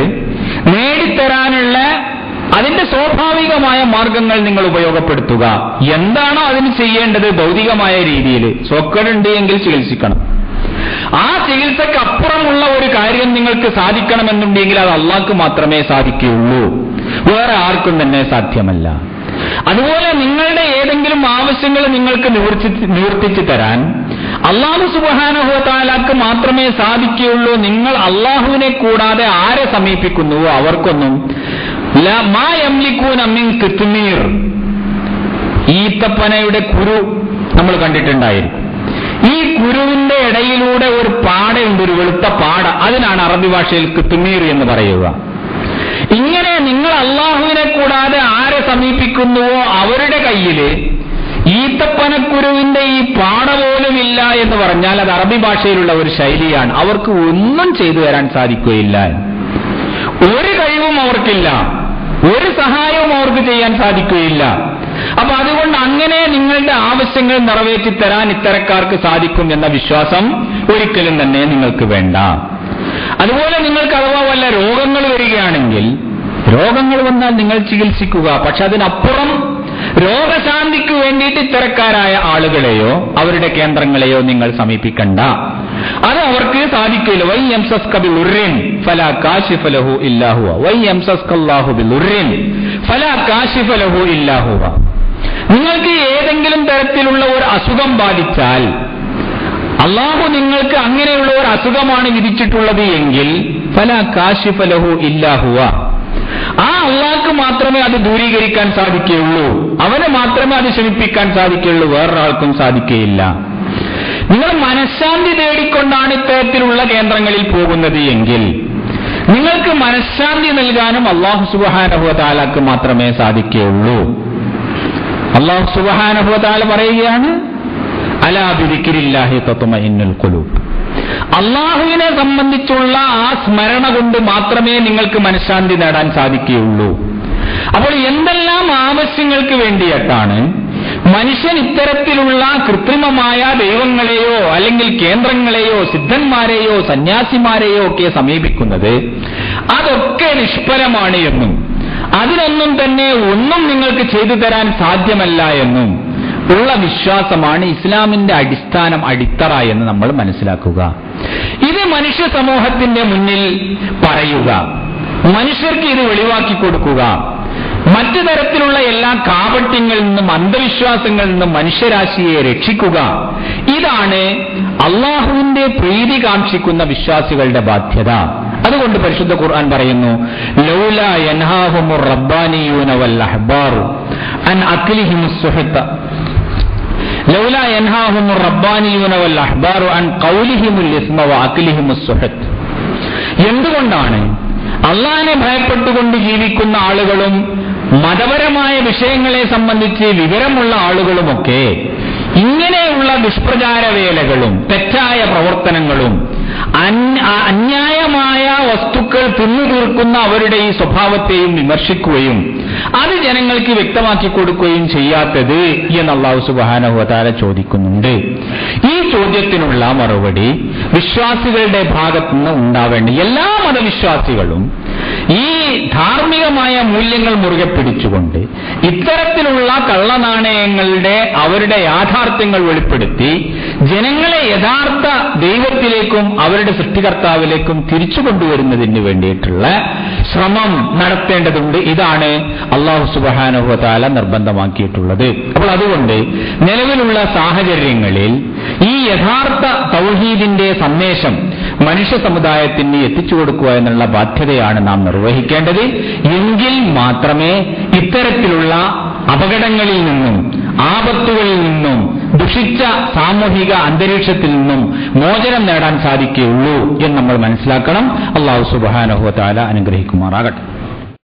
നേടിത്തരാനുള്ള അതിന്റെ സ്വാഭാവികമായ മാർഗങ്ങൾ നിങ്ങൾ ഉപയോഗപ്പെടുത്തുക. എന്താണോ അതിന് ചെയ്യേണ്ടത് ഭൗതികമായ രീതിയിൽ, സോക്കേടുണ്ട് എങ്കിൽ ചികിത്സിക്കണം. ആ ചികിത്സക്ക് അപ്പുറമുള്ള ഒരു കാര്യം നിങ്ങൾക്ക് സാധിക്കണമെന്നുണ്ടെങ്കിൽ അത് അള്ളാഹ്ക്ക് മാത്രമേ സാധിക്കുകയുള്ളൂ, വേറെ ആർക്കും തന്നെ സാധ്യമല്ല. അതുപോലെ നിങ്ങളുടെ ഏതെങ്കിലും ആവശ്യങ്ങൾ നിങ്ങൾക്ക് നിവർത്തിച്ചു തരാൻ അല്ലാഹു സുബ്ഹാനഹു വ തആലക്ക് മാത്രമേ സാധിക്കുകയുള്ളൂ. നിങ്ങൾ അള്ളാഹുവിനെ കൂടാതെ ആരെ സമീപിക്കുന്നുവോ അവർക്കൊന്നും മാ യംലികൂന മിൻ ഖിത്മീർ, ഈത്തപ്പനയുടെ കുരു നമ്മൾ കണ്ടിട്ടുണ്ടായിരിക്കും. ഈ കുരുവിന്റെ ഇടയിലൂടെ ഒരു പാടയുണ്ട്, ഒരു വെളുത്ത പാട, അതിനാണ് അറബി ഭാഷയിൽ ഖിത്മീർ എന്ന് പറയുക. ഇങ്ങനെ നിങ്ങൾ അള്ളാഹുവിനെ കൂടാതെ ആരെ സമീപിക്കുന്നുവോ അവരുടെ കയ്യില് ഈത്തപ്പനക്കുരുവിന്റെ ഈ പാട പോലും ഇല്ല എന്ന് പറഞ്ഞാൽ അത് അറബി ഭാഷയിലുള്ള ഒരു ശൈലിയാണ്. അവർക്ക് ഒന്നും ചെയ്തു തരാൻ സാധിക്കുകയില്ല, ഒരു കഴിവും അവർക്കില്ല, ഒരു സഹായവും അവർക്ക് ചെയ്യാൻ സാധിക്കുകയില്ല. അപ്പൊ അതുകൊണ്ട് അങ്ങനെ നിങ്ങളുടെ ആവശ്യങ്ങൾ നിറവേറ്റിത്തരാൻ ഇത്തരക്കാർക്ക് സാധിക്കും എന്ന വിശ്വാസം ഒരിക്കലും തന്നെ നിങ്ങൾക്ക് വേണ്ട. അതുപോലെ നിങ്ങൾക്ക് അഥവാ വല്ല രോഗങ്ങൾ വരികയാണെങ്കിൽ, രോഗങ്ങൾ വന്നാൽ നിങ്ങൾ ചികിത്സിക്കുക, പക്ഷെ അതിനപ്പുറം രോഗശാന്തിക്ക് വേണ്ടിയിട്ട് ഇത്തരക്കാരായ ആളുകളെയോ അവരുടെ കേന്ദ്രങ്ങളെയോ നിങ്ങൾ സമീപിക്കണ്ട. അത് അവർക്ക് സാധിക്കില്ല. വൈ യംസസ്ക ബിദുർരിൻ ഫലാ കാശിഫ ലഹു ഇല്ലാ ഹുവ വൈ യംസസ്കല്ലാഹു ബിദുർരിൻ ഫലാ കാശിഫ ലഹു ഇല്ലാ ഹുവ. നിങ്ങൾക്ക് ഏതെങ്കിലും തരത്തിലുള്ള ഒരു അസുഖം ബാധിച്ചാൽ അള്ളാഹു നിങ്ങൾക്ക് അങ്ങനെയുള്ള ഒരു അസുഖമാണ് വിധിച്ചിട്ടുള്ളത് എങ്കിൽ ഫലാ കാശിഫ ലഹു ഇല്ലാ ഹുവ, ആ അള്ളാഹ്ക്ക് മാത്രമേ അത് ദൂരീകരിക്കാൻ സാധിക്കുകയുള്ളൂ, അവന് മാത്രമേ അത് ശമിപ്പിക്കാൻ സാധിക്കുകയുള്ളൂ, വേറൊരാൾക്കും സാധിക്കുകയില്ല. നിങ്ങൾ മനഃശാന്തി തേടിക്കൊണ്ടാണ് ഇത്തരത്തിലുള്ള കേന്ദ്രങ്ങളിൽ പോകുന്നത് എങ്കിൽ നിങ്ങൾക്ക് മനഃശാന്തി നൽകാനും അല്ലാഹു സുബ്ഹാനഹു വ തആലക്ക് മാത്രമേ സാധിക്കുകയുള്ളൂ. അല്ലാഹു സുബ്ഹാനഹു വ തആല പറയുകയാണ്, അലാ ബിദിക്രില്ലാഹി തത്മഇന്നുൽ ഖുലൂബ്. അള്ളാഹുവിനെ സംബന്ധിച്ചുള്ള ആ സ്മരണ കൊണ്ട് മാത്രമേ നിങ്ങൾക്ക് മനഃശാന്തി നേടാൻ സാധിക്കുകയുള്ളൂ. അപ്പോൾ എന്തെല്ലാം ആവശ്യങ്ങൾക്ക് വേണ്ടിയിട്ടാണ് മനുഷ്യൻ ഇത്തരത്തിലുള്ള കൃത്രിമമായ ദൈവങ്ങളെയോ അല്ലെങ്കിൽ കേന്ദ്രങ്ങളെയോ സിദ്ധന്മാരെയോ സന്യാസിമാരെയോ ഒക്കെ സമീപിക്കുന്നത്, അതൊക്കെ നിഷ്ഫലമാണ് എന്നും അതിനൊന്നും തന്നെ ഒന്നും നിങ്ങൾക്ക് ചെയ്തു തരാൻ സാധ്യമല്ല എന്നും ഉള്ള വിശ്വാസമാണ് ഇസ്ലാമിന്റെ അടിത്തറ എന്ന് നമ്മൾ മനസ്സിലാക്കുക. ഇത് മനുഷ്യ സമൂഹത്തിന്റെ മുന്നിൽ പറയുക, മനുഷ്യർക്ക് ഇത് വെളിവാക്കി കൊടുക്കുക, മറ്റു തരത്തിലുള്ള എല്ലാ കാപട്യങ്ങളിൽ നിന്നും അന്ധവിശ്വാസങ്ങളിൽ നിന്നും മനുഷ്യരാശിയെ രക്ഷിക്കുക, ഇതാണ് അള്ളാഹുവിന്റെ പ്രീതി കാക്ഷിക്കുന്ന വിശ്വാസികളുടെ ബാധ്യത. അതുകൊണ്ട് പരിശുദ്ധ ഖുർആൻ പറയുന്നു, ലൗലാ യൻഹാഹുമുർ റബ്ബാനിയൂന വൽ അഹ്ബാറു അൻ അക്ലിഹിമുസ് സുഹ്ത ലൗലാ യൻഹാഹുമുർ റബ്ബാനിയൂന വൽ അഹ്ബാറു അൻ ഖൗലിഹിമുൽ ഇസ്മ വ അക്ലിഹിമുസ് സുഹ്ത. എന്തുകൊണ്ടാണ് അള്ളാഹിനെ ഭയപ്പെട്ടുകൊണ്ട് ജീവിക്കുന്ന ആളുകളും മതപരമായ വിഷയങ്ങളെ സംബന്ധിച്ച് വിവരമുള്ള ആളുകളുമൊക്കെ ഇങ്ങനെയുള്ള ദുഷ്പ്രചാരവേലകളും തെറ്റായ പ്രവർത്തനങ്ങളും അന്യായമായ വസ്തുക്കൾ തിന്നു തീർക്കുന്ന അവരുടെ ഈ സ്വഭാവത്തെയും വിമർശിക്കുകയും അത് ജനങ്ങൾക്ക് വ്യക്തമാക്കി കൊടുക്കുകയും ചെയ്യാത്തത് എന്ന് അല്ലാഹു സുബ്ഹാനഹു വ തആല ചോദിക്കുന്നുണ്ട്. ഈ ചോദ്യത്തിനുള്ള മറുപടി വിശ്വാസികളുടെ ഭാഗത്തുനിന്ന് ഉണ്ടാവേണ്ട എല്ലാ മതവിശ്വാസികളും ഈ ധാർമ്മികമായ മൂല്യങ്ങൾ മുറുകെ പിടിച്ചുകൊണ്ട് ഇത്തരത്തിലുള്ള കള്ളനാണയങ്ങളുടെ അവരുടെ യാഥാർത്ഥ്യങ്ങൾ വെളിപ്പെടുത്തി ജനങ്ങളെ യഥാർത്ഥ ദൈവത്തിലേക്കും അവരുടെ സൃഷ്ടികർത്താവിലേക്കും തിരിച്ചു കൊണ്ടുവരുന്നതിന് വേണ്ടിയിട്ടുള്ള ശ്രമം നടത്തേണ്ടതുണ്ട്. ഇതാണ് അല്ലാഹു സുബ്ഹാനഹു വ തആല നിർബന്ധമാക്കിയിട്ടുള്ളത്. അപ്പോൾ അതുകൊണ്ട് നിലവിലുള്ള സാഹചര്യങ്ങളിൽ ഈ യഥാർത്ഥ തൗഹീദിന്റെ സന്ദേശം മനുഷ്യ സമുദായത്തിന് എത്തിച്ചു കൊടുക്കുക എന്നുള്ള ബാധ്യതയാണ് നാം നിർവഹിക്കേണ്ടത്. എങ്കിൽ മാത്രമേ ഇത്തരത്തിലുള്ള അപകടങ്ങളിൽ നിന്നും ആപത്തുകളിൽ നിന്നും ദുഷിച്ച സാമൂഹിക അന്തരീക്ഷത്തിൽ നിന്നും മോചനം നേടാൻ സാധിക്കുകയുള്ളൂ എന്ന് നമ്മൾ മനസ്സിലാക്കണം. അല്ലാഹു സുബ്ഹാനഹു വ തആല അനുഗ്രഹിക്കുമാറാകട്ടെ.